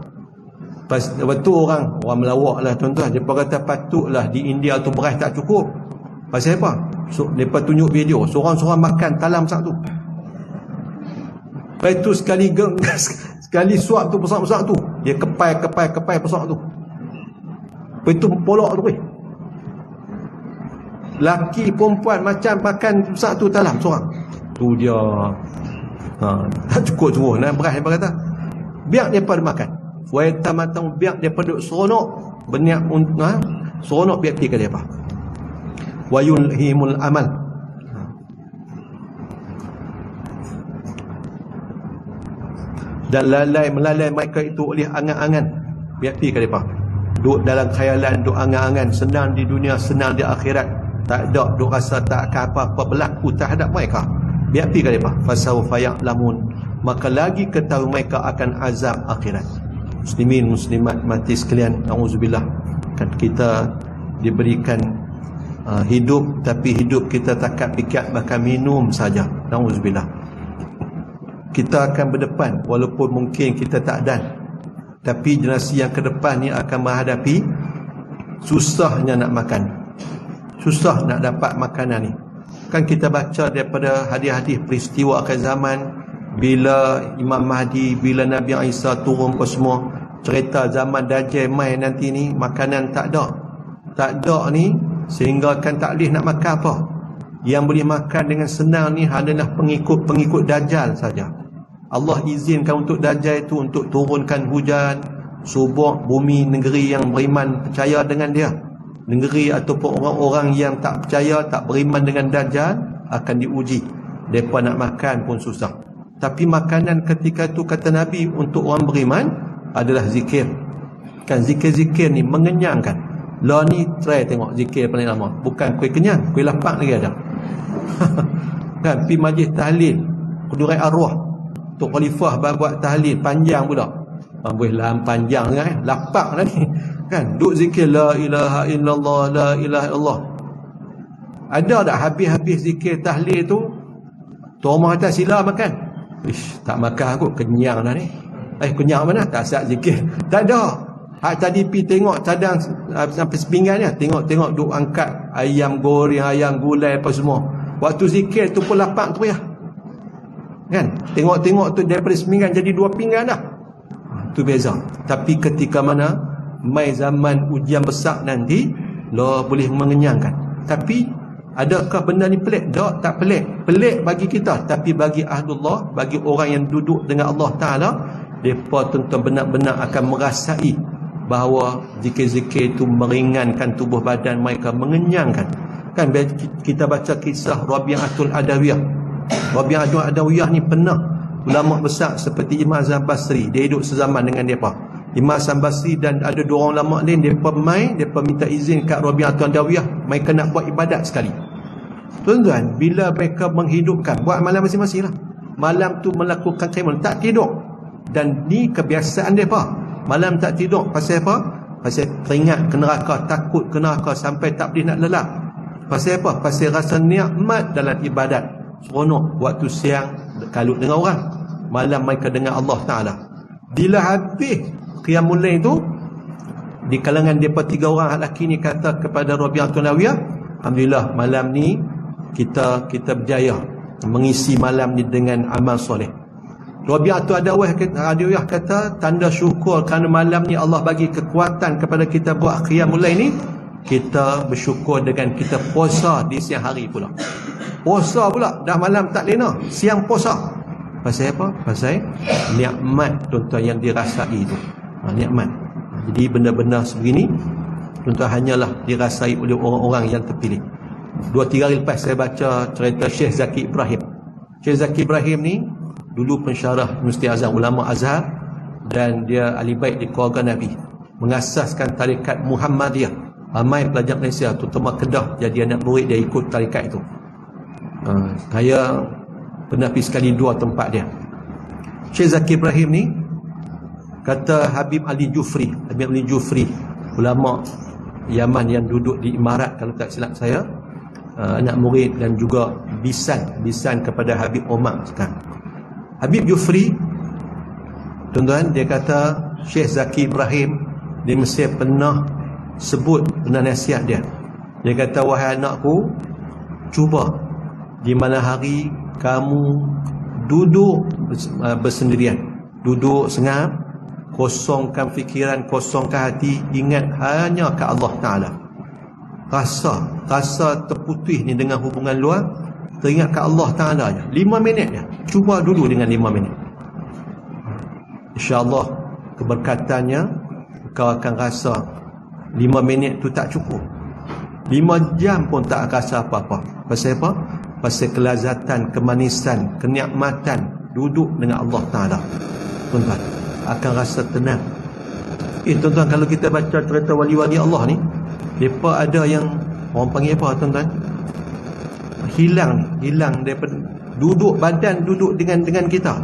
Waktu orang melawak lah, tuan-tuan, mereka kata patutlah di India tu beras tak cukup. Pasal apa? So, mereka tunjuk video seorang-seorang makan talam satu. Lepas tu sekali suap tu besar-besar tu, dia kepai besar tu. Lepas tu polok tu laki perempuan macam makan satu talam seorang. Tu dia tak cukup semua nak beras. Dia kata biar dia pada makan, wa tamatang, biar dia pada seronok berniat seronok, biar pergi ke dia apa, wa yulhimul amal. Dan melalai mereka itu oleh angan-angan, biar pergi ke dia apa, duduk dalam khayalan, duduk angan-angan, senang di dunia, senang di akhirat, tak ada duk rasa tak akan apa-apa berlaku terhadap mereka. Biar pergi ke dia apa, fasawfa ya'lamun, maka lagi ketahui mereka akan azab akhirat. Muslimin muslimat mati sekalian, auzubillah, kan kita diberikan hidup, tapi hidup kita takat pikat makan minum saja. Auzubillah. Kita akan berdepan, walaupun mungkin kita tak dan, tapi generasi yang ke depan ni akan menghadapi susahnya nak makan, susah nak dapat makanan ni. Kan kita baca daripada hadis-hadis peristiwa akhir zaman, bila Imam Mahdi, bila Nabi Isa turun ke semua, cerita zaman Dajjal mai nanti ni, makanan tak ada ni, sehingga kan tak boleh nak makan apa. Yang boleh makan dengan senang ni adalah pengikut Dajjal saja. Allah izinkan untuk Dajjal itu untuk turunkan hujan, subur bumi negeri yang beriman percaya dengan dia. Negeri ataupun orang-orang yang tak percaya, tak beriman dengan Dajjal akan diuji. Mereka nak makan pun susah. Tapi makanan ketika itu, kata Nabi, untuk orang beriman adalah zikir. Kan zikir-zikir ni mengenyangkan. Lah ni try tengok zikir paling lama, bukan kuih kenyang, kuih lapang lagi ada. Kan pergi majlis tahlil, kudurai arwah, Tok Khalifah buat tahlil panjang pula. Boleh panjang sangat, lapang dah ni. Kan duk zikir la ilaha illallah, la ilaha illallah. Ada tak habis-habis zikir tahlil tu Tuan kata sila makan. Tak makan aku, kenyang dah ni. Kenyang mana? Tak siap zikir. Tak ada. Hak tadi pi tengok cadang sampai sepinggan ni, tengok duk angkat ayam goreng, ayam gulai apa semua. Waktu zikir tu pun lapang tu ya. Kan? Tengok tu daripada sepinggan jadi 2 pinggan dah. Tu beza. Tapi ketika mana mai zaman ujian besar nanti, lo boleh mengenyangkan. Tapi adakah benda ni pelik? Tak pelik. Pelik bagi kita, tapi bagi ahlullah, bagi orang yang duduk dengan Allah Ta'ala, mereka tentu benar-benar akan merasai bahawa zikir-zikir itu meringankan tubuh badan mereka, mengenyangkan. Kan kita baca kisah Rabi'atul Adawiyah. Rabi'atul Adawiyah ni pernah ulama besar seperti Imam Hasan Basri, dia hidup sezaman dengan mereka. Imam Hasan Basri dan ada 2 orang ulama lain, mereka minta izin kat Rabi'atul Adawiyah, mereka nak buat ibadat sekali. Tuan-tuan, bila mereka menghidupkan, buat malam masing-masing lah, malam tu melakukan qiyamul, tak tidur. Dan ni kebiasaan mereka, malam tak tidur. Pasal apa? Pasal teringat ke neraka, takut ke neraka sampai tak boleh nak lelap. Pasal apa? Pasal rasa nikmat dalam ibadat. Seronok waktu siang kalut dengan orang, malam mereka dengan Allah Ta'ala. Bila habis qiyamul lail tu, Di kalangan mereka 3 orang lelaki ni kata kepada Rabi'atul Adawiyah, alhamdulillah malam ni kita berjaya mengisi malam ni dengan amal soleh. Rabi'atul Adawiyah kata, tanda syukur kerana malam ni Allah bagi kekuatan kepada kita buat qiyamul lail ni, kita bersyukur dengan kita puasa di siang hari pula. Puasa pula, dah malam tak lena, siang puasa. Pasal apa? Pasal nikmat tuan-tuan yang dirasai itu. Nikmat. Jadi benda-benda sebegini tuan-tuan hanyalah dirasai oleh orang-orang yang terpilih. 2-3 hari lepas saya baca cerita Syekh Zaki Ibrahim. Syekh Zaki Ibrahim ni dulu pensyarah Universiti Azhar, ulama Azhar, dan dia ahli baik di keluarga Nabi. Mengasaskan tarikat Muhammadiyah. Ramai pelajar Malaysia, terutama Kedah, jadi anak murid dia ikut tarikat itu. Saya pernah pergi sekali 2 tempat dia. Syekh Zaki Ibrahim ni kata Habib Ali Jufri, ulama Yaman yang duduk di Imarat kalau tak silap saya, anak murid dan juga bisan kepada Habib Omar sekarang. Habib Jufri, tuan-tuan, dia kata Syekh Zaki Ibrahim di Mesir pernah nasihat dia. Dia kata, wahai anakku, cuba di mana hari kamu duduk bersendirian, duduk sengap, kosongkan fikiran, kosongkan hati, ingat hanya ke Allah Ta'ala. Rasa terputih ni dengan hubungan luar, teringat ke Allah Ta'ala je. 5 minit je. Cuba dulu dengan 5 minit. InsyaAllah keberkatannya kau akan rasa 5 minit tu tak cukup. 5 jam pun tak rasa apa-apa. Pasal apa? Pasal kelazatan, kemanisan, kenikmatan duduk dengan Allah Ta'ala. Tuan-tuan, akan rasa tenang. Tuan-tuan, kalau kita baca cerita wali-wali Allah ni, mereka ada yang orang panggil apa, tuan-tuan? Hilang daripada duduk, badan duduk dengan kita,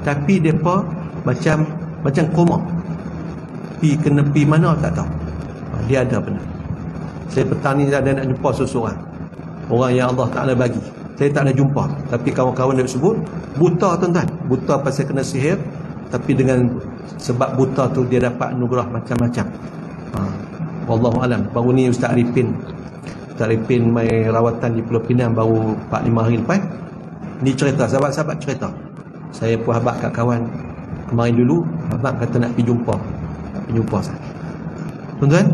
tapi mereka macam koma. Kena pergi mana tak tahu. Dia ada benar. Saya petang ni ada nak jumpa seseorang, orang yang Allah Ta'ala bagi. Saya tak nak jumpa, tapi kawan-kawan dia sebut buta, tuan-tuan. Buta pasal kena sihir, tapi dengan sebab buta tu dia dapat anugerah macam-macam. Wallahu alam. Baru ni Ustaz Arifin mai rawatan di Pulau Pinang baru 4-5 hari lepas. Ni cerita, sahabat-sahabat cerita. Saya pun habaq kat kawan kemarin dulu, habaq kata nak pergi jumpa saya. Tuan-tuan,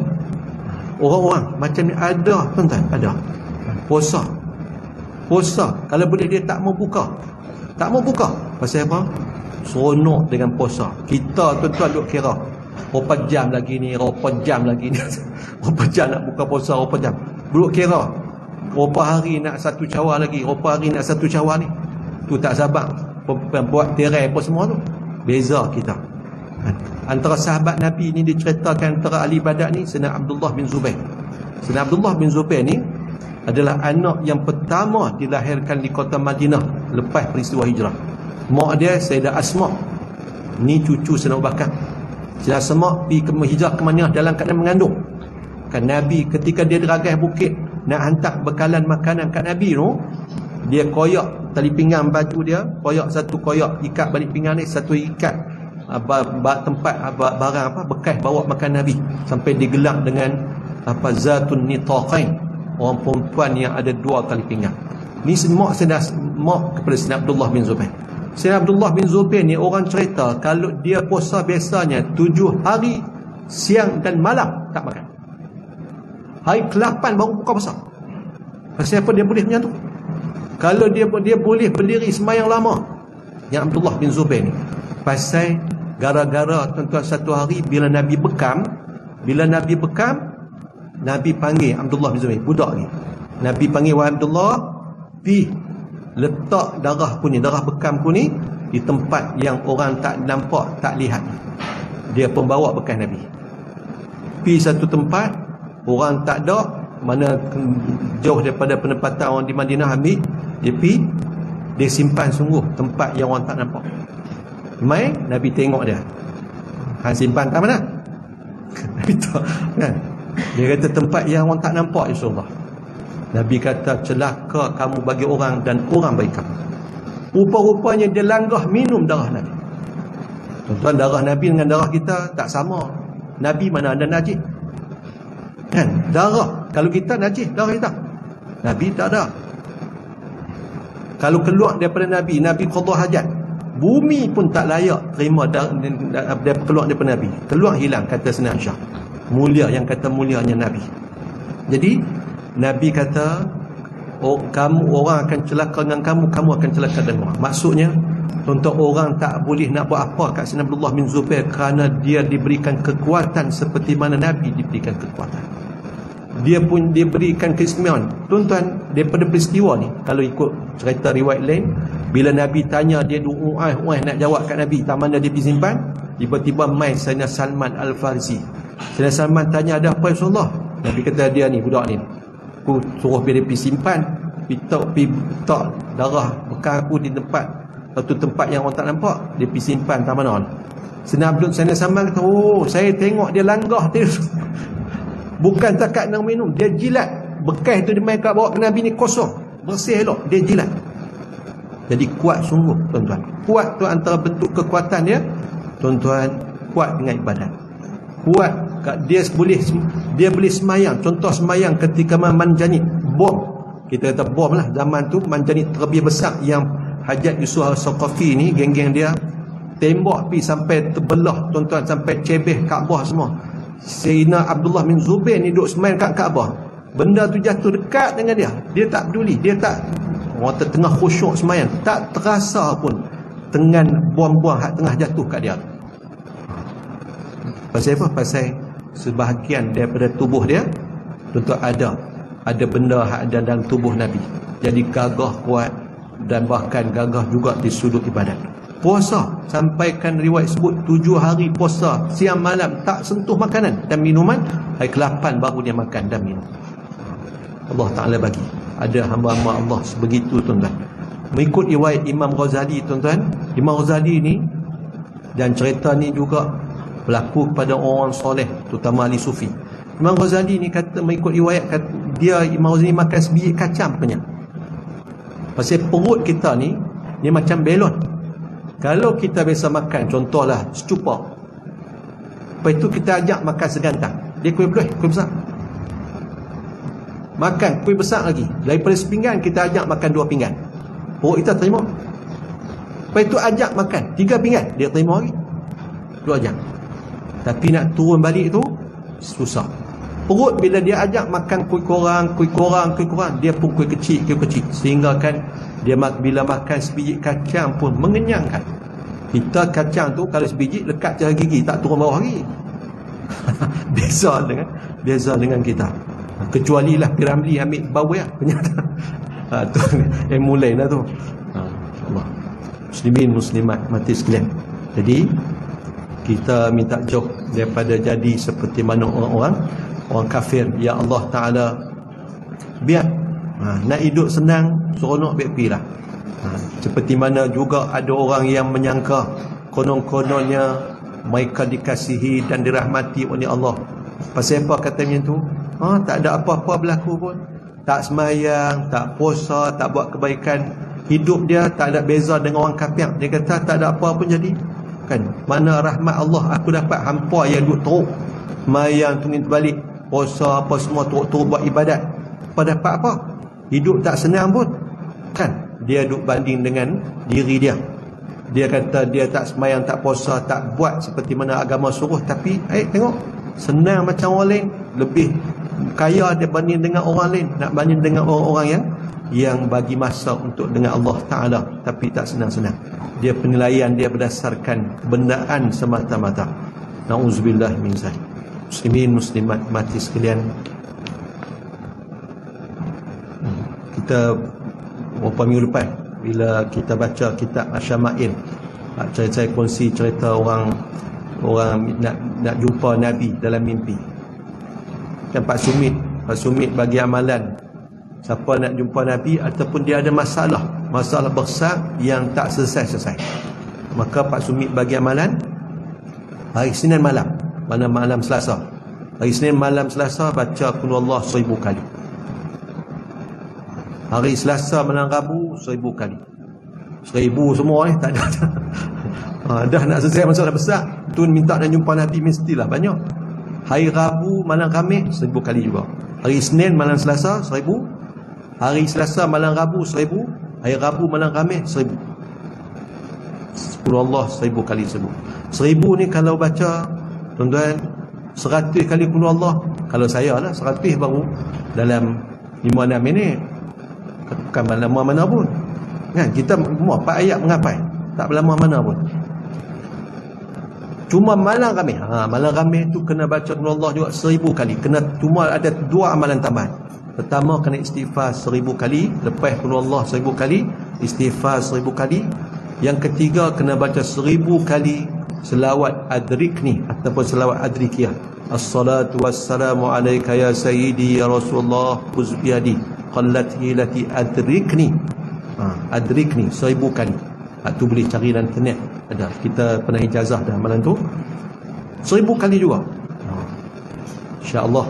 orang-orang macam ni ada, tuan-tuan, ada. Puasa, kalau boleh dia tak mau buka. Pasal apa? Seronok dengan puasa. Kita tuan-tuan duk kira berapa jam lagi ni, berapa jam nak buka puasa, berapa jam. Duk kira berapa hari nak satu cawa lagi, berapa hari nak satu cawa ni. Tu tak sabar buat tirai apa semua tu. Beza kita. Antara sahabat Nabi ni diceritakan, antara ahli ibadat ni Sayyidina Abdullah bin Zubair. Sayyidina Abdullah bin Zubair ni adalah anak yang pertama dilahirkan di kota Madinah lepas peristiwa hijrah. Mak dia Sayyidah Asma. Ni cucu Sayyidina Abu Bakar. Sayyidah Asma pergi hijrah ke Madinah dalam keadaan mengandung. Kan Nabi ketika dia deragas bukit nak hantar bekalan makanan kat Nabi tu, dia koyak tali pinggang baju dia, koyak satu koyak ikat balik pinggang ni, satu ikat tempat barang bekas bawa makan Nabi, sampai digelar dengan zatun nitaqain, orang perempuan yang ada 2 tali pinggang. Ni semua mak kepada Sayyidina Abdullah bin Zubair. Sayyidina Abdullah bin Zubair ni orang cerita kalau dia puasa biasanya 7 hari siang dan malam tak makan. Hari ke-8 baru buka puasa. Pasal apa dia boleh macam tu? Kalau dia boleh berdiri sembahyang lama, yang Abdullah bin Zubair ni, pasal gara-gara tuan-tuan satu hari bila Nabi bekam, Nabi panggil Abdullah bin Zubair, budak ni. Nabi panggil, wahai Abdullah, pergi letak darah bekam ku ni di tempat yang orang tak nampak, tak lihat. Dia pembawa bekas Nabi. Pergi satu tempat, orang tak ada, mana jauh daripada penempatan orang di Madinah, ambil, dia pergi, dia simpan sungguh tempat yang orang tak nampak. Mai Nabi tengok dia. Han simpan kat mana? Nabi tahu kan? Dia kata tempat yang orang tak nampak, insya-Allah. Nabi kata celaka kamu bagi orang dan orang bagi kamu. Rupa-rupanya dia langgah minum darah Nabi. Tuan-tuan, darah Nabi dengan darah kita tak sama. Nabi mana ada najis? Kan? Darah. Kalau kita najis, darah kita. Nabi tak ada. Kalau keluar daripada Nabi, Nabi qada hajat, bumi pun tak layak terima keluar daripada Nabi. Keluar hilang, kata Sayyidina Aisyah. Mulia, yang kata mulianya Nabi. Jadi Nabi kata, oh, kamu, orang akan celaka dengan kamu, kamu akan celaka dengan orang. Maksudnya, untuk orang tak boleh nak buat apa kat Sayyidina Abdullah bin Zubair kerana dia diberikan kekuatan seperti mana Nabi diberikan kekuatan. Dia pun diberikan keistimewaan. Tuan-tuan, daripada peristiwa ni, kalau ikut cerita riwayat lain, bila Nabi tanya, dia uai nak jawab kat Nabi, tak mana dia pergi simpan, tiba-tiba main Sayyidina Salman Al-Farisi. Sayyidina Salman tanya, ada apa ya Rasulullah? Nabi kata, dia ni, budak ni, aku suruh dia pergi simpan, pergi tak darah bekas aku di tempat, satu tempat yang orang tak nampak, dia pergi simpan tak mana. Sayyidina Salman kata, oh, saya tengok dia langgah dia. Bukan takat nak minum, dia jilat. Bekas tu dia main kat bawah Nabi ni kosong, bersih elok, dia jilat. Jadi kuat sungguh, tuan-tuan. Kuat tu antara bentuk kekuatan dia, tuan-tuan, kuat dengan ibadat. Kuat, dia boleh semayang. Contoh semayang ketika manjanit bom. Kita kata bom lah, zaman tu manjanit terlebih besar, yang Hajjaj Yusuf Al-Saqafi ni, geng-geng dia tembak pergi sampai terbelah, tuan-tuan, sampai cebeh Kaabah semua. Sayyidina Abdullah bin Zubair ni duduk semain kat Kaabah, benda tu jatuh dekat dengan dia, dia tak peduli, dia tak, orang tengah khusyuk semayan, tak terasa pun dengan buang-buang hak tengah jatuh kat dia. Pasal apa? Pasal sebahagian daripada tubuh dia tentu ada benda hak ada dalam tubuh Nabi, jadi gagah kuat, dan bahkan gagah juga di sudut ibadat. Puasa, sampaikan riwayat sebut 7 hari puasa, siang malam tak sentuh makanan dan minuman. Hari ke-8 baru dia makan dan minum. Allah Ta'ala bagi. Ada hamba-hamba Allah sebegitu, tuan-tuan. Mengikut riwayat Imam Ghazali, tuan-tuan, Imam Ghazali ni, dan cerita ni juga berlaku kepada orang soleh, terutama ahli sufi. Imam Ghazali ni kata, mengikut riwayat, kata, Imam Ghazali makan sebiji kacang kenyang. Pasal perut kita ni, dia macam belon. Kalau kita biasa makan, contohlah secupa, lepas itu kita ajak makan segantang, dia kuih besar. Makan kuih besar lagi, daripada sepinggan kita ajak makan 2 pinggan, perut kita terima. Lepas itu ajak makan 3 pinggan, dia terima lagi 2 jam. Tapi nak turun balik tu susah. Perut bila dia ajak makan kuih korang, dia pun kuih kecil, sehingga kan dia bila makan sebiji kacang pun mengenyangkan. Kita kacang tu kalau sebiji lekat je gigi, tak turun bawah lagi. Beza dengan kita. Kecuali lah Piramli ambil bau ya, ternyata. Tu mulai dah tu. Allah. Muslimin muslimat mati sekalian. Jadi kita minta jauh daripada jadi seperti mana orang kafir. Ya Allah Ta'ala, biar nak hidup senang, seronok biar lah. Seperti mana juga ada orang yang menyangka konon-kononnya mereka dikasihi dan dirahmati oleh Allah. Pasal apa kata macam tu? Tak ada apa-apa berlaku pun, tak semayang, tak puasa, tak buat kebaikan, hidup dia tak ada beza dengan orang kafir. Dia kata tak ada apa pun jadi. Kan, mana rahmat Allah aku dapat, hampa yang duduk teruk semayang, tunggu balik, puasa apa semua, teruk-teruk buat ibadat, apa dapat apa? Hidup tak senang pun. Kan, dia duduk banding dengan diri dia. Dia kata dia tak semayang, tak puasa, tak buat seperti mana agama suruh, tapi tengok, senang macam orang lain, lebih kaya dia banding dengan orang lain, nak banding dengan orang-orang yang bagi masa untuk dengan Allah Ta'ala, tapi tak senang-senang. Dia penilaian dia berdasarkan bendaan semata-mata. Na'udzubillah min zalik. Muslimin muslimat mati sekalian, kita beberapa minggu lepas bila kita baca kitab Asyama'il, saya kongsi cerita orang nak jumpa Nabi dalam mimpi. Dan Pak Sumit bagi amalan, siapa nak jumpa Nabi ataupun dia ada masalah besar yang tak selesai, maka Pak Sumit bagi amalan hari Senin malam, mana malam Selasa, hari Senin malam Selasa baca Qul Huwallahu 1000 kali. Hari Selasa malam Rabu 1000 kali. 1000 semua tak ada. Dah nak selesai masalah besar, tu minta nak jumpa Nabi mestilah banyak. Hari Rabu malam Khamis 1000 kali juga. Hari Isnin malam Selasa 1000. Hari Selasa malam Rabu 1000. Hari Rabu malam Khamis 1000. Allah 1000 kali sebut. 1000 ni kalau baca tuan-tuan 100 kali qul Allah. Kalau saya lah 100 baru dalam 5-6 minit. Bukan lama mana pun. Kan kita semua 4 ayat mengapai. Tak lama mana pun. Cuma malam Khamis. Malam Khamis tu kena baca qul Allah juga 1000 kali. Kena cuma ada 2 amalan tambahan. Pertama kena istighfar 1000 kali, lepas qul Allah 1000 kali, istighfar 1000 kali. Yang ketiga kena baca 1000 kali selawat adrikni ataupun selawat adrikiyah. Assalatu wassalamu alayka ya sayyidi ya Rasulullah uzbiyadi qallat hilati adrikni. Adrikni 1000 kali. Tu boleh cari dalam internet. Ada, kita pernah ijazah dah malam tu. 1000 kali juga. InsyaAllah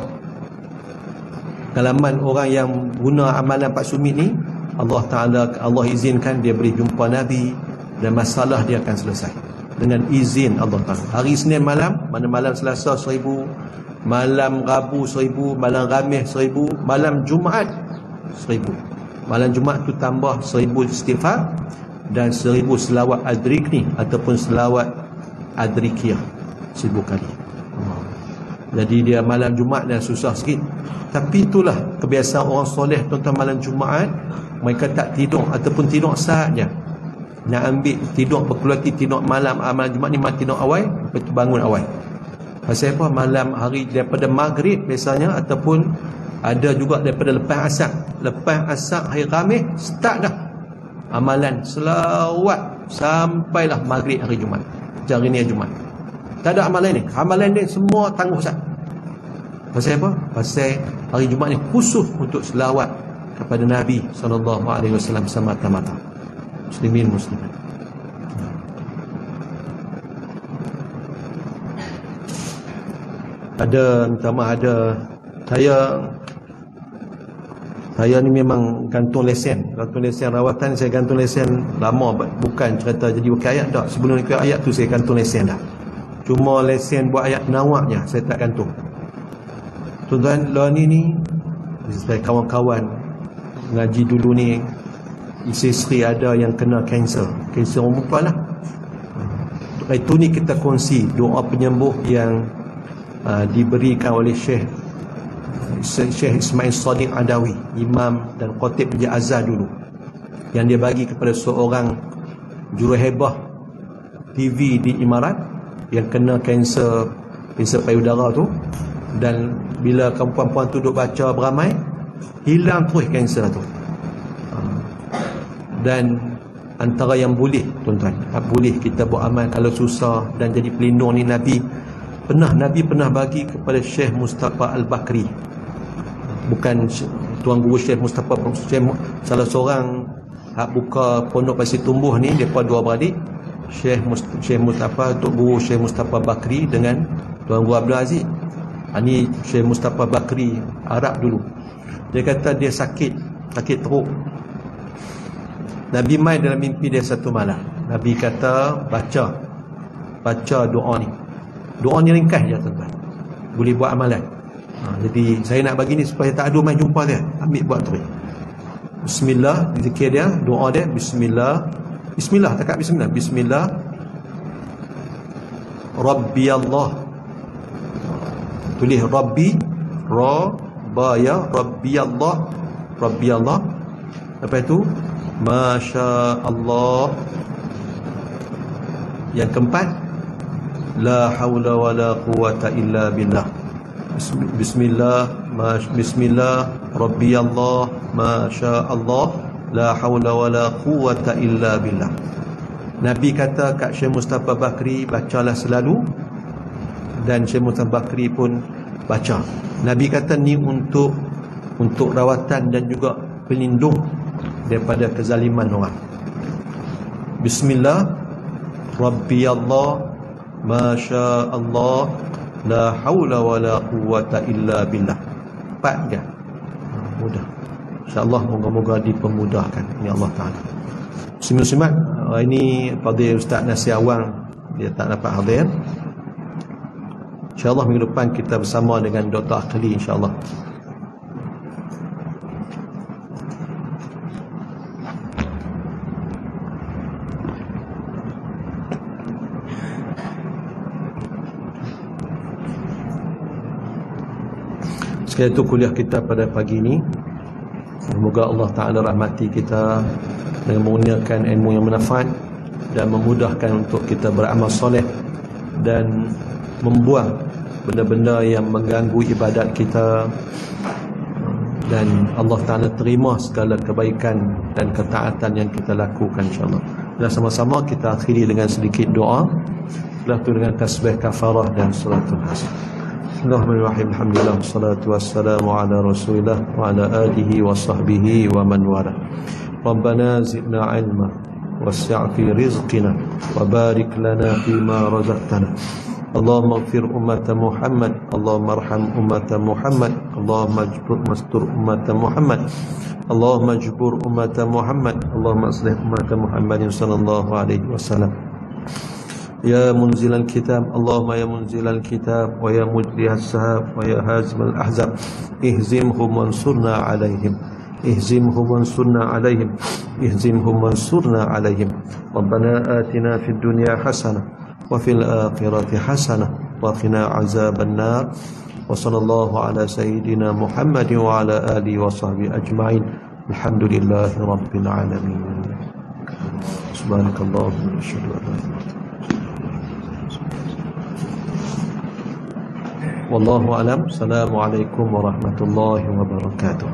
kalaman orang yang guna amalan Pak Sumit ni, Allah Ta'ala, Allah izinkan dia boleh jumpa Nabi dan masalah dia akan selesai dengan izin Allah Ta'ala. Hari Isnin malam, mana malam Selasa 1000, malam Rabu 1000, malam Khamis 1000, malam Jumaat 1000. Malam Jumaat tu tambah 1000 istighfar dan 1000 selawat adrikni ataupun selawat adrikiyah 1000 kali. Jadi dia malam Jumaat dah susah sikit. Tapi itulah kebiasaan orang soleh tuan-tuan. Malam Jumaat mereka tak tidur ataupun tidur saatnya. Nak ambil tidur berkeluarti tidur malam Jumaat ni tidur awal, lepas tu bangun awal. Pasal apa? Malam hari daripada maghrib biasanya ataupun ada juga daripada lepas asar. Lepas asar hari Khamis start dah amalan selawat sampailah maghrib hari Jumaat. Hari ni Jumaat. Tak ada amalan ni. Amalan ni semua tangguh sat. Pasal apa? Pasal hari Jumaat ni khusus untuk selawat kepada Nabi SAW semata-mata. Muslimin muslimat. Ada minta maaf, ada saya ni memang gantung lesen rawatan. Saya gantung lesen lama, bukan cerita jadi wakil ayat dah. Sebelum wakil ayat tu saya gantung lesen dah. Cuma lesen buat ayat nawaknya saya tak gantung. Tuan-tuan, lah ni saya kawan-kawan ngaji dulu ni, isteri ada yang kena kanser orang perempuan lah. Itu ni kita kongsi doa penyembuh yang diberikan oleh Syekh Ismail Sadiq Adawi, imam dan khatib Masjid Azhar dulu, yang dia bagi kepada seorang juruhebah TV di Imarat yang kena kanser payudara tu. Dan bila perempuan tu duduk baca beramai, hilang terus kanser tu. Dan antara yang boleh tuan-tuan, boleh kita buat amal kalau susah dan jadi pelindung ni, Nabi pernah bagi kepada Syekh Mustafa Al-Bakri. Bukan tuan guru Syekh Mustafa, salah seorang hak buka pondok Pasir Tumbuh ni, depa dua beradik, Syekh Mustafa, Tok Guru Syekh Mustafa Bakri dengan Tuan Guru Abdul Aziz. Ni Syekh Mustafa Bakri Arab dulu. Dia kata dia sakit teruk. Nabi mai dalam mimpi dia satu malam. Nabi kata baca doa ni. Doa ni ringkas je tuan-tuan. Boleh buat amalan. Jadi saya nak bagi ni supaya tak ada main jumpa dia. Ambil buat terus. Bismillah, zikir dia, doa dia, bismillah, takat bismillah, Rabbi Allah. Tulis Rabbi, Rabaya, Rabbi Allah. Lepas tu Masya Allah. Yang keempat, La hawla wa la quwata illa billah. Bismillah, Rabbi Allah, Masya Allah, La hawla wa la quwata illa billah. Nabi kata kat Syekh Mustafa Bakri, bacalah selalu. Dan Syekh Mustafa Bakri pun baca. Nabi kata ni untuk rawatan dan juga pelindung daripada kezaliman orang. Bismillah, Rabbi Allah, Masya Allah, La hawla wa la quwata illa billah. 4 je. Mudah. InsyaAllah moga-moga dipermudahkan ya Allah Ta'ala. Muslimat, ini Fadil Ustaz Nasir Awang, dia tak dapat hadir. InsyaAllah minggu depan kita bersama dengan Dr. Akhli, insyaAllah. Sekali itu kuliah kita pada pagi ini. Semoga Allah Ta'ala rahmati kita dengan menggunakan ilmu yang manfaat dan memudahkan untuk kita beramal soleh dan membuang benda-benda yang mengganggu ibadat kita, dan Allah Ta'ala terima segala kebaikan dan ketaatan yang kita lakukan, insyaAllah. Dan sama-sama kita akhiri dengan sedikit doa, setelah itu dengan tasbih kafarah dan salatul hasan. Bismillahirrahmanirrahim. Alhamdulillah, wassalatu wassalamu ala rasulillah wa ala alihi wa sahbihi wa man wala. Rabbana zidna ilma wasi' fi rizqina wa barik lana fima razaqtana. Allahumma ighfir ummata Muhammad, Allahumma arham ummata Muhammad, Allahumma ajbur mastur ummata Muhammad, Allahumma ajbur ummata Muhammad, Allahumma aslih ummata Muhammadin sallallahu alaihi wasallam. Ya munzilal kitab, Allahumma ya munzilal kitab wa ya mujriyas sahab wa ya hazimal ahzab, ihzimhum wansurna alaihim, ihzimhum wansurna alaihim, ihzimhum wansurna alaihim. Rabbana atina fid dunya hasanah wa fil akhirati hasanah wa qina azaban nar. Wa sallallahu ala sayyidina Muhammadin wa ala alihi wa sahbihi ajma'in. Alhamdulillahi rabbil alamin. Subhanakallahumma wa asyhadu an la ilaha illa anta. Wallahu alam. Assalamualaikum warahmatullahi wabarakatuh.